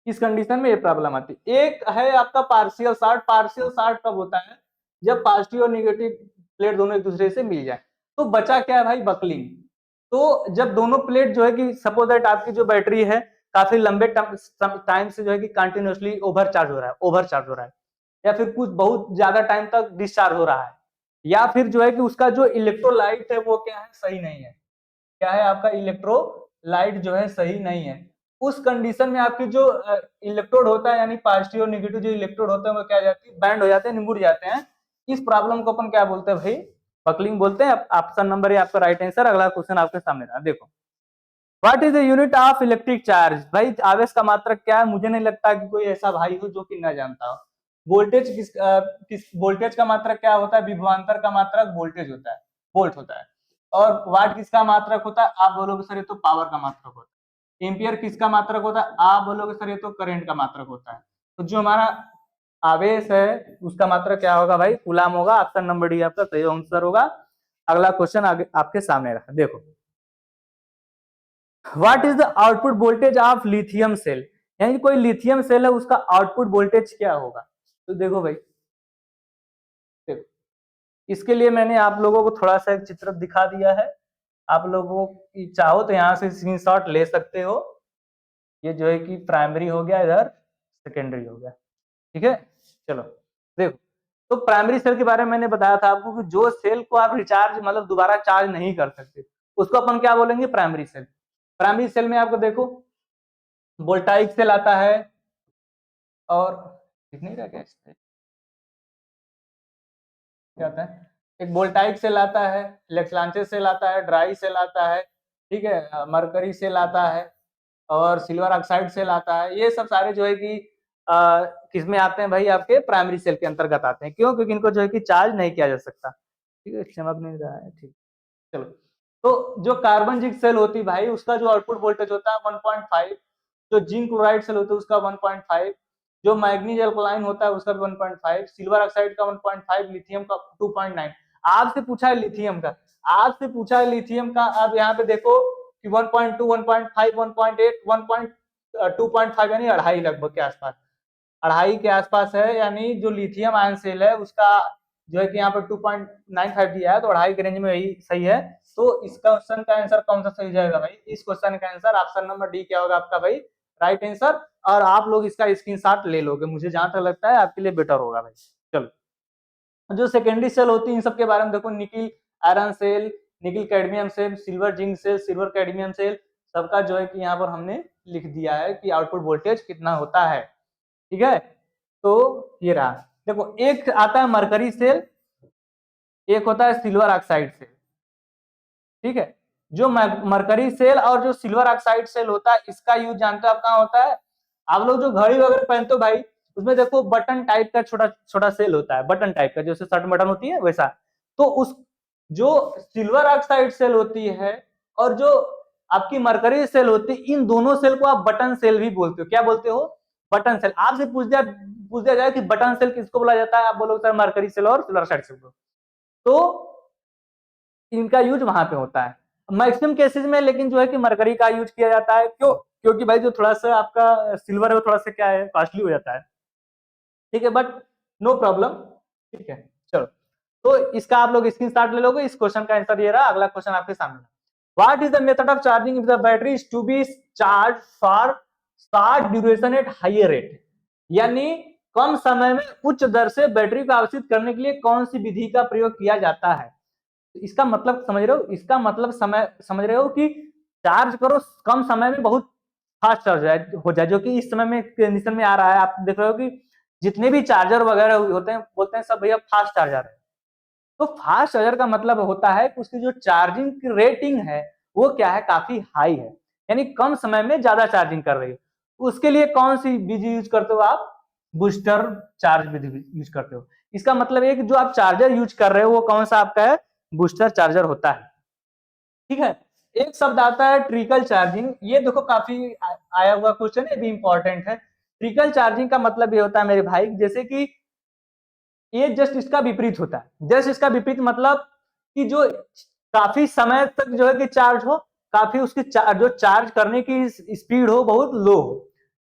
इस कंडीशन में ये प्रॉब्लम आती है। एक है आपका पार्शियल शार्ट। पार्शियल शार्ट कब होता है, जब पॉजिटिव और निगेटिव प्लेट दोनों एक दूसरे से मिल जाए। तो बचा क्या है भाई, बकलिंग। तो जब दोनों प्लेट जो है कि सपोज दैट आपकी जो बैटरी है काफी लंबे टाइम से जो है कि कंटिन्यूअसली ओवरचार्ज हो रहा है, ओवरचार्ज हो रहा है, या फिर कुछ बहुत ज्यादा टाइम तक डिस्चार्ज हो रहा है, या फिर जो है कि उसका जो इलेक्ट्रोलाइट है वो क्या है, सही नहीं है। क्या है आपका इलेक्ट्रोलाइट जो है सही नहीं है। उस कंडीशन में आपकी जो इलेक्ट्रोड होता है, यानी पॉजिटिव और नेगेटिव जो इलेक्ट्रोड होते हैं वो क्या जाती है, बैंड हो जाते हैं, निमुड़ जाते हैं। इस प्रॉब्लम को अपन क्या बोलते हैं भाई, बकलिंग बोलते हैं। ऑप्शन नंबर ये आपका राइट आंसर। अगला क्वेश्चन आपके सामने रहा, देखो what is the unit of electric charge, भाई आवेश का मात्रक क्या है। मुझे नहीं लगता कि कोई ऐसा भाई हो जो कि ना जानता हो। वोल्टेज किस वोल्टेज का मात्रक क्या होता है, विभवांतर का मात्रक वोल्टेज होता है, वोल्ट होता है। और वाट किसका मात्रक होता है, आप बोलोगे सर ये तो पावर का मात्रक होता है। एम्पियर किसका मात्रक होता है, आप बोलोगे सर ये तो करंट का मात्रक होता है। तो जो हमारा आवेश है उसका मात्रक क्या होगा भाई, कूलाम होगा। ऑप्शन नंबर डी आपका सही आंसर होगा। अगला क्वेश्चन आगे आपके सामने रखा, देखो what is the output voltage of lithium cell, यानी कोई लिथियम सेल है उसका आउटपुट वोल्टेज क्या होगा। तो देखो भाई, देखो इसके लिए मैंने आप लोगों को थोड़ा सा एक चित्र दिखा दिया है। आप लोगों की चाहो तो यहाँ से स्क्रीनशॉट ले सकते हो। ये जो है कि प्राइमरी हो गया, इधर सेकेंडरी हो गया। ठीक है, चलो देखो, तो प्राइमरी सेल के बारे में मैंने बताया था आपको कि जो सेल को आप रिचार्ज मतलब दोबारा चार्ज नहीं कर सकते उसको अपन क्या बोलेंगे, प्राइमरी सेल। प्राइमरी सेल में आपको देखो वोल्टाइक सेल आता है, और कितनी रह गया इसमें, क्या आता है, एक वोल्टाइक सेल आता है, इलेक्ट्रांचे सेल आता है, ड्राई सेल आता है, ठीक है, मरकरी सेल आता है, और सिल्वर ऑक्साइड सेल आता है। ये सब सारे जो है कि किसमें आते हैं भाई, आपके प्राइमरी सेल के अंतर्गत आते हैं। क्यों? क्योंकि इनको जो है कि चार्ज नहीं किया जा सकता। ठीक है, चमक नहीं रहा है, ठीक। चलो, तो जो कार्बन जिंक सेल होती है भाई, उसका जो आउटपुट वोल्टेज होता है 1.5, जो जिंक क्लोराइड सेल होता है उसका 1.5, जो मैग्नीज एल्कलाइन होता है उसका भी 1.5, सिल्वर ऑक्साइड का 1.5, लिथियम का 2.9। आपसे पूछा है लिथियम का, आपसे पूछा है लिथियम का। अब यहाँ पे देखो कि 1.2, 1.5, 1.8, 1.2.5 यानी 2.5 लगभग के आसपास, 2.5 के आसपास है। यानी जो लिथियम आयन सेल है उसका जो है कि यहाँ पर 2.95 दिया है, तो 2.5 के रेंज में यही सही है। तो इस क्वेश्चन का आंसर कौन सा सही जाएगा भाई? इस क्वेश्चन का आंसर ऑप्शन नंबर डी क्या होगा आपका भाई, राइट आंसर। और आप लोग इसका स्क्रीनशॉट ले लोगे, मुझे जहां तक लगता है आपके लिए बेटर होगा भाई। चलो, जो सेकेंडरी सेल होती है इन सब के बारे में देखो, nickel iron cell, nickel cadmium cell, silver zinc cell, silver cadmium cell, सबका जो है कि यहाँ पर हमने लिख दिया है कि आउटपुट वोल्टेज कितना होता है। ठीक है, तो ये रहा। देखो, एक आता है मरकरी सेल, एक होता है सिल्वर ऑक्साइड सेल। ठीक है, जो मरकरी सेल और जो सिल्वर ऑक्साइड सेल होता है इसका यूज जानते हो आप कहाँ होता है? आप लोग जो घड़ी वगैरह पहनते हो भाई, उसमें देखो बटन टाइप का छोटा छोटा सेल होता है, बटन टाइप का, जैसे शर्ट बटन होती है वैसा। तो उस जो सिल्वर ऑक्साइड सेल होती है और जो आपकी मरकरी सेल होती है, इन दोनों सेल को आप बटन सेल भी बोलते हो। क्या बोलते हो? Button cell. आपसे पूछ दिया जाए कि बटन सेल किसको बोला जाता है, आप बोलोगे सर मरकरी सेल और सिल्वर ऑक्साइड सेल को। तो इनका यूज वहां पे होता है मैक्सिमम केसेस में, लेकिन जो है कि मरकरी का यूज किया जाता है। क्यों? क्योंकि भाई जो थोड़ा सा आपका सिल्वर है वो थोड़ा सा क्या है, कॉस्टली हो जाता है। ठीक है, बट नो प्रॉब्लम। ठीक है, चलो, तो इसका आप लोग स्क्रीनशॉट ले लोगे। इस क्वेश्चन का आंसर ये रहा। अगला क्वेश्चन आपके सामने, what is the method of charging if the battery is to be charge for short duration at higher rate? यानी कम समय में उच्च दर से बैटरी को आकर्षित करने के लिए कौन सी विधि का प्रयोग किया जाता है? इसका मतलब समझ रहे हो? इसका मतलब समय समझ रहे हो कि चार्ज करो कम समय में बहुत फास्ट चार्ज हो जाए, जो कि इस समय में कंडीशन में आ रहा है। आप देख रहे हो कि जितने भी चार्जर वगैरह होते हैं बोलते हैं सब भैया फास्ट चार्जर है। तो फास्ट चार्जर का मतलब होता है कि उसकी जो चार्जिंग की रेटिंग है वो क्या है, काफी हाई है, यानी कम समय में ज्यादा चार्जिंग कर रही है। उसके लिए कौन सी विधि यूज करते हो आप? बूस्टर चार्ज विधि यूज करते हो। इसका मतलब एक जो आप चार्जर यूज कर रहे हो वो कौन सा आपका है? बूस्टर चार्जर होता है। ठीक है, एक शब्द आता है ट्रिकल चार्जिंग। ये देखो काफी आया हुआ क्वेश्चन है, भी इंपॉर्टेंट है। ट्रिकल चार्जिंग का मतलब ये होता है मेरे भाई, जैसे कि ये जस्ट इसका विपरीत होता है। जस्ट इसका विपरीत मतलब कि जो काफी समय तक जो है कि चार्ज हो, काफी उसकी जो चार्ज करने की स्पीड हो बहुत लो हो,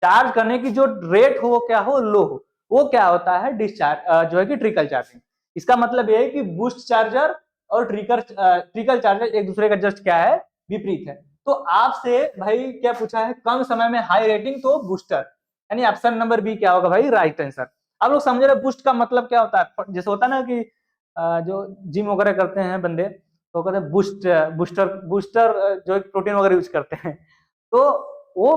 चार्ज करने की जो रेट हो वो क्या हो, लो हो, वो क्या होता है? डिस्चार्ज जो है कि ट्रिकल चार्जिंग। इसका मतलब ये है कि बूस्ट चार्जर और ट्रिकल चार्जर एक दूसरे का जस्ट क्या है, विपरीत है। तो आपसे भाई क्या पूछा है? कम समय में हाई रेटिंग, तो बूस्टर, यानी ऑप्शन नंबर बी क्या होगा भाई, राइट आंसर। आप लोग समझ रहे बूस्ट का मतलब क्या होता है? जैसे होता है ना कि जो जिम वगैरह करते हैं बंदे, तो कहते हैं बूस्टर बूस्टर जो है प्रोटीन वगैरह यूज करते हैं, तो वो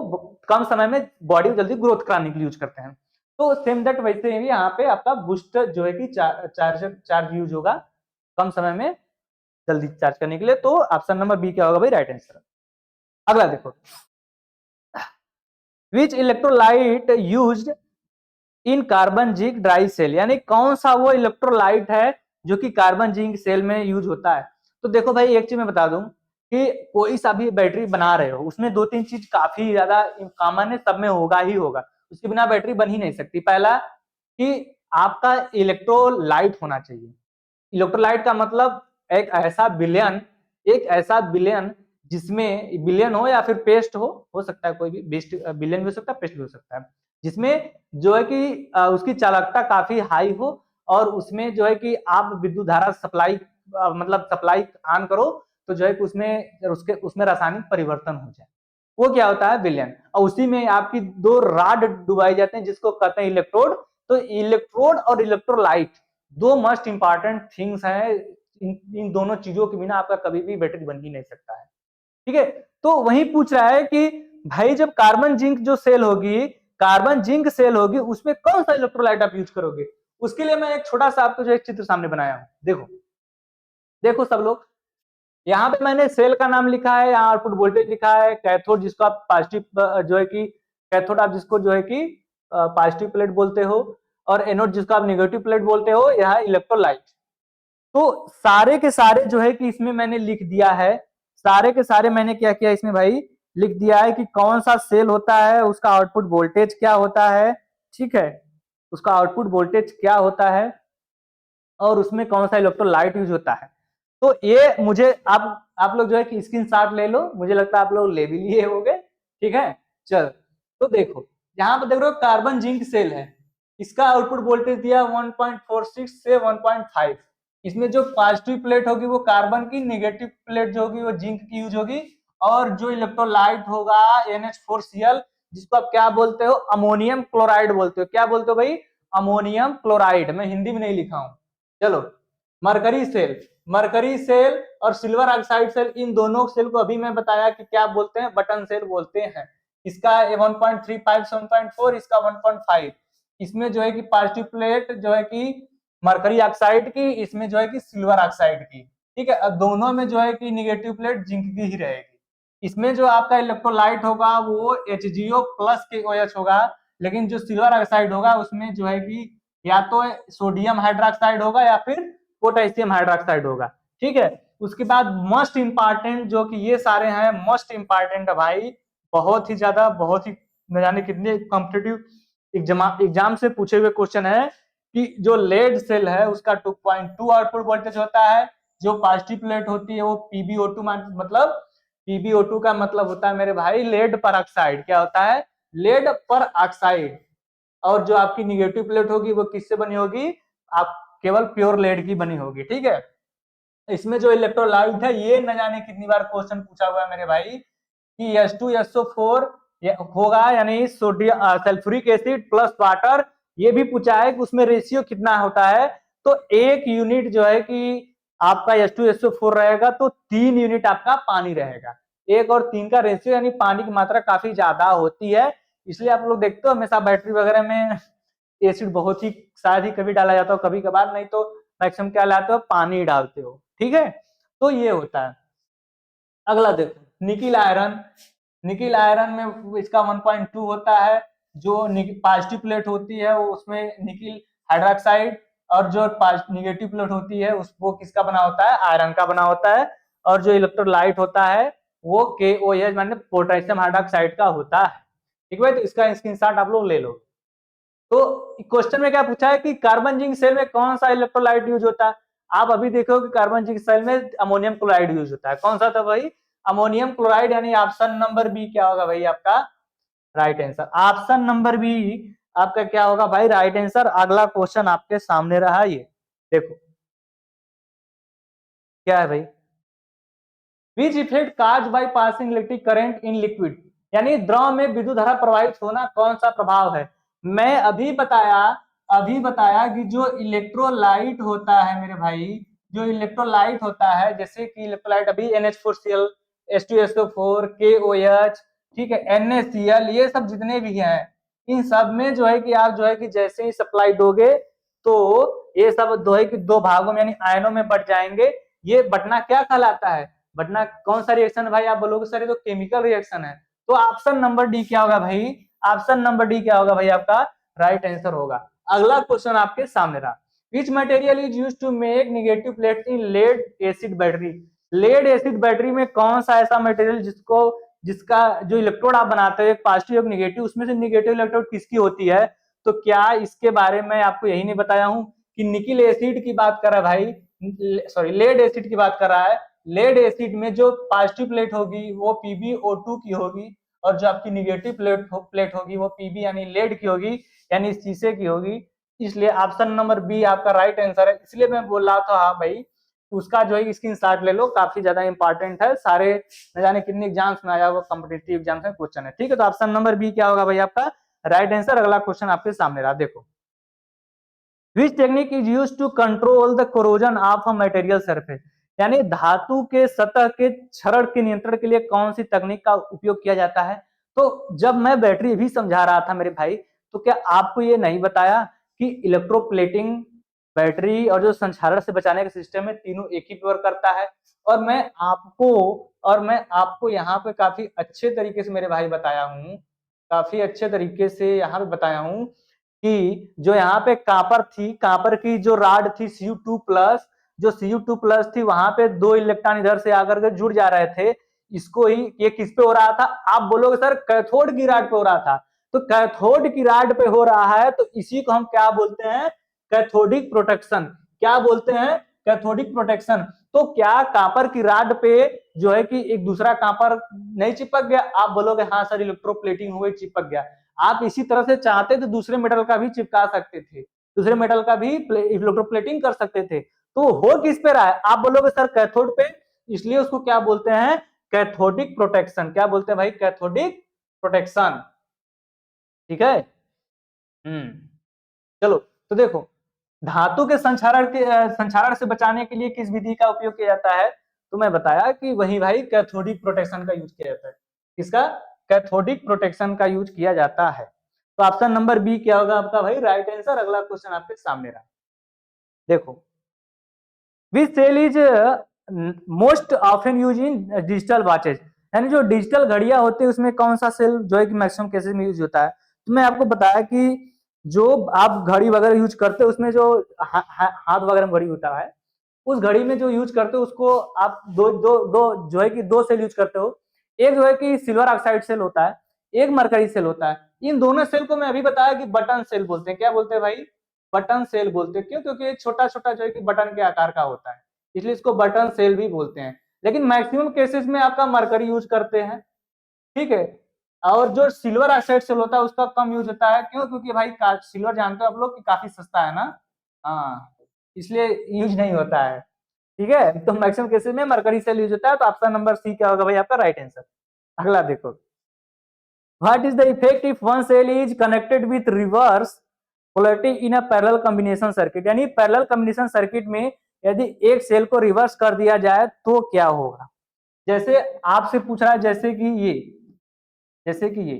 कम समय में बॉडी जल्दी ग्रोथ कराने के लिए यूज करते हैं। तो सेम दैट वैसे ही यहाँ पे आपका बूस्टर जो है कि चार्ज यूज होगा कम समय में जल्दी चार्ज करने के लिए। तो ऑप्शन नंबर बी क्या होगा भाई, राइट आंसर। अगला देखो, which electrolyte used in carbon zinc dry cell, यानी कौन सा वो इलेक्ट्रोलाइट है जो कि कार्बन जिंक सेल में यूज होता है? तो देखो भाई, एक चीज मैं बता दूं कि कोई सा भी बैटरी बना रहे हो उसमें दो तीन चीज काफी ज्यादा कॉमन है, सब में होगा ही होगा, उसके बिना बैटरी बन ही नहीं सकती। पहला कि आपका इलेक्ट्रोलाइट होना चाहिए। इलेक्ट्रोलाइट का मतलब एक ऐसा विलयन जिसमें विलयन हो या फिर पेस्ट हो सकता है, कोई भी बेस्ट विलयन भी हो सकता है, पेस्ट भी हो सकता है, जिसमें जो है कि उसकी चालकता काफी हाई हो, और उसमें जो है कि आप विद्युत धारा सप्लाई मतलब सप्लाई ऑन करो तो जो है कि उसमें रासायनिक परिवर्तन हो जाए, वो क्या होता है, विलयन। और उसी में आपकी दो राड डुबाई जाते हैं जिसको कहते हैं इलेक्ट्रोड। तो इलेक्ट्रोड और इलेक्ट्रोलाइट दो मोस्ट इंपॉर्टेंट थिंग्स हैं। इन दोनों चीजों के बिना आपका कभी भी बैटरी बन ही नहीं सकता है। ठीक है, तो वही पूछ रहा है कि भाई जब कार्बन जिंक जो सेल होगी, कार्बन जिंक सेल होगी, उसमें कौन सा इलेक्ट्रोलाइट आप यूज करोगे। उसके लिए मैं एक छोटा सा आपको जो एक चित्र सामने बनाया हूं। देखो देखो सब लोग, यहाँ पे मैंने सेल का नाम लिखा है, यहाँ आउटपुट वोल्टेज लिखा है, कैथोड जिसको आप पॉजिटिव जो है कि कैथोड आप जिसको जो है कि पॉजिटिव प्लेट बोलते हो, और एनोड जिसको आप नेगेटिव प्लेट बोलते हो, यह इलेक्ट्रोलाइट। तो सारे के सारे जो है कि इसमें मैंने लिख दिया है, सारे के सारे मैंने क्या किया इसमें भाई, लिख दिया है कि कौन सा सेल होता है, उसका आउटपुट वोल्टेज क्या होता है, ठीक है, उसका आउटपुट वोल्टेज क्या होता है, और उसमें कौन सा इलेक्ट्रोलाइट यूज होता है। तो ये मुझे आप लोग जो है कि स्क्रीनशॉट ले लो, मुझे लगता है आप लोग ले भी लिए होंगे। ठीक है, चल तो देखो यहाँ पे देख रहे हो कार्बन जिंक सेल है, इसका आउटपुट वोल्टेज दिया 1.46 से 1.5। इसमें जो पॉजिटिव प्लेट होगी वो कार्बन की, नेगेटिव प्लेट जो होगी वो जिंक की यूज होगी, और जो इलेक्ट्रोलाइट होगा NH4Cl, जिसको आप क्या बोलते हो, अमोनियम क्लोराइड बोलते हो। क्या बोलते हो भाई, अमोनियम क्लोराइड। मैं हिंदी में नहीं लिखा हूं। चलो, मरकरी सेल, मरकरी सेल और सिल्वर ऑक्साइड सेल, इन दोनों सेल को अभी मैं बताया कि क्या बोलते हैं, बटन सेल बोलते हैं। इसका 1.35 से 1.4, इसका 1.5। इसमें जो है कि पॉजिटिव प्लेट जो है कि मरकरी ऑक्साइड की, इसमें जो है कि सिल्वर ऑक्साइड की। ठीक है, अब दोनों में जो है कि निगेटिव प्लेट जिंक की ही रहेगी। इसमें जो आपका इलेक्ट्रोलाइट होगा वो HgO प्लस के OH होगा, लेकिन जो सिल्वर ऑक्साइड होगा उसमें जो है कि या तो सोडियम हाइड्रोक्साइड होगा या फिर पोटेशियम हाइड्रोक्साइड होगा। ठीक है, उसके बाद मोस्ट इंपॉर्टेंट जो कि ये सारे हैं मोस्ट इंपॉर्टेंट है भाई, बहुत ही ज्यादा, बहुत ही न जाने कितने कॉम्पिटिटिव एग्जाम से पूछे हुए क्वेश्चन है कि जो लेड सेल है उसका 2.2 आउटपुट वोल्टेज होता है, जो पॉजिटिव प्लेट होती है वो PbO2 मतलब PbO2 का मतलब होता है मेरे भाई लेड पर ऑक्साइड। क्या होता है, लेड पर ऑक्साइड। और जो आपकी निगेटिव प्लेट होगी वो किससे बनी होगी, आप केवल प्योर लेड की बनी होगी। ठीक है, इसमें जो इलेक्ट्रोलाइट है ये न जाने कितनी बार क्वेश्चन पूछा हुआ है मेरे भाई कि H2SO4 होगा, यानी sodium sulphuric acid plus water. ये भी पूछा है कि उसमें रेशियो कितना होता है। तो एक यूनिट जो है कि आपका H2SO4 रहेगा तो 3 यूनिट आपका पानी रहेगा। 1 और 3 का रेशियो, यानी पानी की मात्रा काफी ज्यादा होती है। इसलिए आप लोग देखते हो हमेशा बैटरी वगैरह में एसिड बहुत ही शायद ही कभी डाला जाता हो, कभी कभार, नहीं तो मैक्सिमम क्या लाते हो, पानी डालते हो। ठीक है, तो ये होता है। अगला देखो निकिल आयरन, निकिल आयरन में इसका 1.2 होता है। जो पॉजिटिव प्लेट होती है वो उसमें निकिल हाइड्रोक्साइड, और जो निगेटिव प्लेट होती है वो किसका बना होता है, आयरन का बना होता है। और जो इलेक्ट्रोलाइट होता है वो KOH माने पोटेशियम हाइड्रोक्साइड का होता है। ठीक है, तो इसका स्क्रीनशॉट आप लोग ले लो। तो क्वेश्चन में क्या पूछा है कि कार्बन जिंक सेल में कौन सा इलेक्ट्रोलाइट यूज होता है। आप अभी देखो कि कार्बन जिंक सेल में अमोनियम क्लोराइड यूज होता है। कौन सा था भाई, अमोनियम क्लोराइड, यानी ऑप्शन नंबर बी क्या होगा भाई आपका right answer. Option number B आपका क्या होगा भाई राइट आंसर। अगला क्वेश्चन आपके सामने रहा, ये देखो क्या है भाई, which effect cause by passing electric current in liquid, यानी द्रव में विद्युत धारा प्रवाहित होना कौन सा प्रभाव है। मैं अभी बताया कि जो इलेक्ट्रोलाइट होता है मेरे भाई, जो इलेक्ट्रोलाइट होता है, जैसे कि इलेक्ट्रोलाइट अभी NH4Cl, H2SO4, KOH, ठीक है, NaCl, ये सब जितने भी हैं, इन सब में जो है कि आप जो है कि जैसे ही सप्लाई दोगे तो ये सब दो है कि दो भागों में यानी आयनों में बट जाएंगे। ये बटना क्या कहलाता है, बटना कौन सा रिएक्शन है भाई, आप बोलोगे सर ये तो केमिकल रिएक्शन है। तो ऑप्शन नंबर डी क्या होगा भाई, ऑप्शन नंबर डी क्या होगा भाई आपका राइट आंसर होगा। अगला क्वेश्चन आपके सामने रहा, which material is used to make negative plate in lead acid battery. Lead acid battery में कौन सा ऐसा मटेरियल जिसका जो इलेक्ट्रोड आप बनाते हो एक पॉजिटिव एक नेगेटिव, उसमें से नेगेटिव इलेक्ट्रोड किसकी होती है। तो क्या इसके बारे में आपको यही नहीं बताया हूं कि निकिल एसिड की बात कर रहा है भाई, सॉरी लेड एसिड की बात कर रहा है। लेड एसिड में जो पॉजिटिव प्लेट होगी वो PbO2 की होगी, और जो आपकी निगेटिव प्लेट होगी वो Pb यानी लेड की होगी, यानी शीशे की होगी। इसलिए ऑप्शन नंबर बी आपका राइट आंसर है। इसलिए मैं बोल रहा था हाँ भाई उसका जो है स्क्रीनशॉट ले लो, काफी ज्यादा इंपॉर्टेंट है, सारे न जाने कितने एग्जाम्स में आया हुआ कॉम्पिटेटिव एग्जाम्स में क्वेश्चन है। ठीक है, तो ऑप्शन नंबर बी क्या होगा भाई आपका राइट आंसर। अगला क्वेश्चन आपके सामने रहा, देखो which technique is use to control the corrosion of a material surface, यानी धातु के सतह के क्षरण के नियंत्रण के लिए कौन सी तकनीक का उपयोग किया जाता है। तो जब मैं बैटरी भी समझा रहा था मेरे भाई, तो क्या आपको ये नहीं बताया कि इलेक्ट्रोप्लेटिंग, बैटरी और जो संक्षारण से बचाने का सिस्टम है, तीनों एक ही पर करता है। और मैं आपको यहाँ पे काफी अच्छे तरीके से मेरे भाई बताया हूँ, काफी अच्छे तरीके से यहाँ पे बताया हूँ कि जो यहाँ पे कापर थी, कापर की जो राड थी Cu2+, जो Cu2+ थी, वहां पे 2 इलेक्ट्रॉन इधर से आकर के जुड़ जा रहे थे। इसको ही ये किस पे हो रहा था, आप बोलोगे सर कैथोड की राड पे हो रहा था। तो कैथोड की राड पे हो रहा है तो इसी को हम क्या बोलते हैं, कैथोडिक प्रोटेक्शन। क्या बोलते हैं, कैथोडिक प्रोटेक्शन। तो क्या कापर की राड पे जो है कि एक दूसरा कापर नहीं चिपक गया, आप बोलोगे हाँ सर इलेक्ट्रोप्लेटिंग हुई चिपक गया। आप इसी तरह से चाहते तो दूसरे मेटल का भी चिपका सकते थे, दूसरे मेटल का भी इलेक्ट्रोप्लेटिंग कर सकते थे। तो हो किस पे रहा है, आप बोलोगे सर कैथोड पे, इसलिए उसको क्या बोलते हैं, कैथोडिक प्रोटेक्शन। क्या बोलते हैं भाई, कैथोडिक प्रोटेक्शन। ठीक है। चलो तो देखो, धातु के संक्षारण से बचाने के लिए किस विधि का उपयोग किया जाता है, तो मैं बताया कि वही भाई कैथोडिक प्रोटेक्शन का यूज किया जाता है। किसका, कैथोडिक प्रोटेक्शन का यूज किया जाता है। तो ऑप्शन नंबर बी क्या होगा आपका भाई राइट आंसर। अगला क्वेश्चन आपके सामने रहा, देखो, which cell is most often use in digital watches, यानी जो डिजिटल घड़ियां होती है उसमें कौन सा सेल जो है कि मैक्सिमम केसेस में यूज होता है। तो मैं आपको बताया कि जो आप घड़ी वगैरह यूज करते हो उसमें जो हाथ वगैरह में घड़ी होता है, उस घड़ी में जो यूज करते हो उसको आप दो दो दो जो है कि 2 सेल यूज करते हो। एक जो है कि सिल्वर ऑक्साइड सेल होता है, एक मरकरी सेल होता है। इन दोनों सेल को मैं अभी बताया कि बटन सेल बोलते हैं। क्या बोलते हैं भाई, बटन सेल बोलते हैं। क्यों, क्योंकि छोटा छोटा जो है कि बटन के आकार का होता है, इसलिए इसको बटन सेल भी बोलते हैं। लेकिन मैक्सिमम केसेस में आपका मरकरी यूज करते हैं, ठीक है। और जो सिल्वर ऑक्साइड सेल होता है उसका कम यूज होता है। क्यों, क्योंकि भाई सिल्वर जानते हो आप लोग कि काफी सस्ता है ना, हाँ, इसलिए यूज नहीं होता है। ठीक है, तो मैक्सिमम केसेस में मरकरी सेल यूज होता है। तो ऑप्शन नंबर सी क्या होगा भाई आपका राइट आंसर। अगला देखो, what is the effect if one cell is connected with reverse polarity in a parallel combination circuit, यानी पैरेलल कॉम्बिनेशन सर्किट में यदि एक सेल को रिवर्स कर दिया जाए तो क्या होगा। जैसे आपसे पूछ रहा है, जैसे कि ये, जैसे कि ये,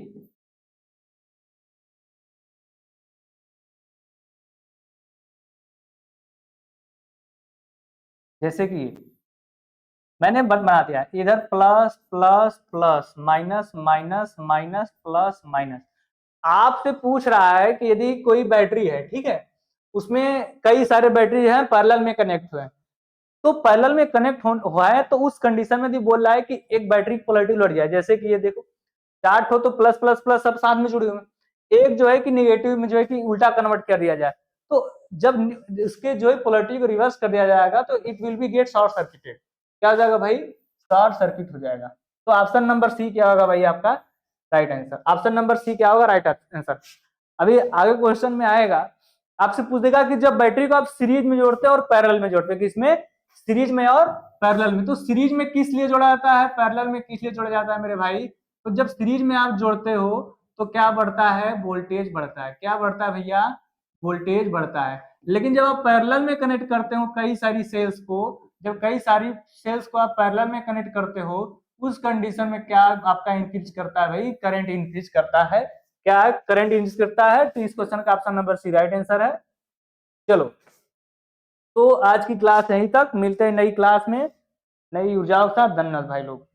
जैसे कि ये मैंने बना दिया इधर plus plus plus minus minus minus plus minus. आपसे पूछ रहा है कि यदि कोई बैटरी है, ठीक है, उसमें कई सारे बैटरी हैं पैरेलल में कनेक्ट हुए हैं, तो पैरेलल में कनेक्ट हुआ है तो उस कंडीशन में यदि बोल रहा है कि एक बैटरी की पोलैरिटी उलट जाए, जैसे कि ये देखो चार्ट हो तो प्लस प्लस प्लस सब साथ में जुड़े हुए हैं, एक जो है कि निगेटिव में जो है कि उल्टा कन्वर्ट कर दिया जाए, तो जब इसके जो है पोलैरिटी को रिवर्स कर दिया जाएगा तो it will be get short circuited. क्या हो जाएगा भाई, शॉर्ट सर्किट हो जाएगा। तो ऑप्शन नंबर सी क्या होगा भाई आपका right answer. Option number C क्या होगा राइट आंसर। अभी आगे क्वेश्चन में आएगा, आपसे पूछेगा कि जब बैटरी को आप सीरीज में जोड़ते हैं और पैरेलल में जोड़ते हैं, किसमें, सीरीज में और पैरेलल में। तो सीरीज में किस लिए जोड़ा जाता है, पैरेलल में किस लिए जोड़ा जाता है मेरे भाई। तो जब सीरीज में आप जोड़ते हो तो क्या बढ़ता है, वोल्टेज बढ़ता है। क्या बढ़ता है भैया, वोल्टेज बढ़ता है। लेकिन जब आप पैरेलल में कनेक्ट करते हो कई सारी सेल्स को, जब कई सारी सेल्स को आप पैरेलल में कनेक्ट करते हो, उस कंडीशन में क्या आपका इंक्रीज करता है भाई, करंट इंक्रीज करता है। क्या है, करंट इंक्रीज करता है। तो इस क्वेश्चन का option number C right answer है। चलो, तो आज की क्लास यहीं तक, मिलते हैं नई क्लास में नई ऊर्जाओं के साथ। धन्यवाद भाई लोग।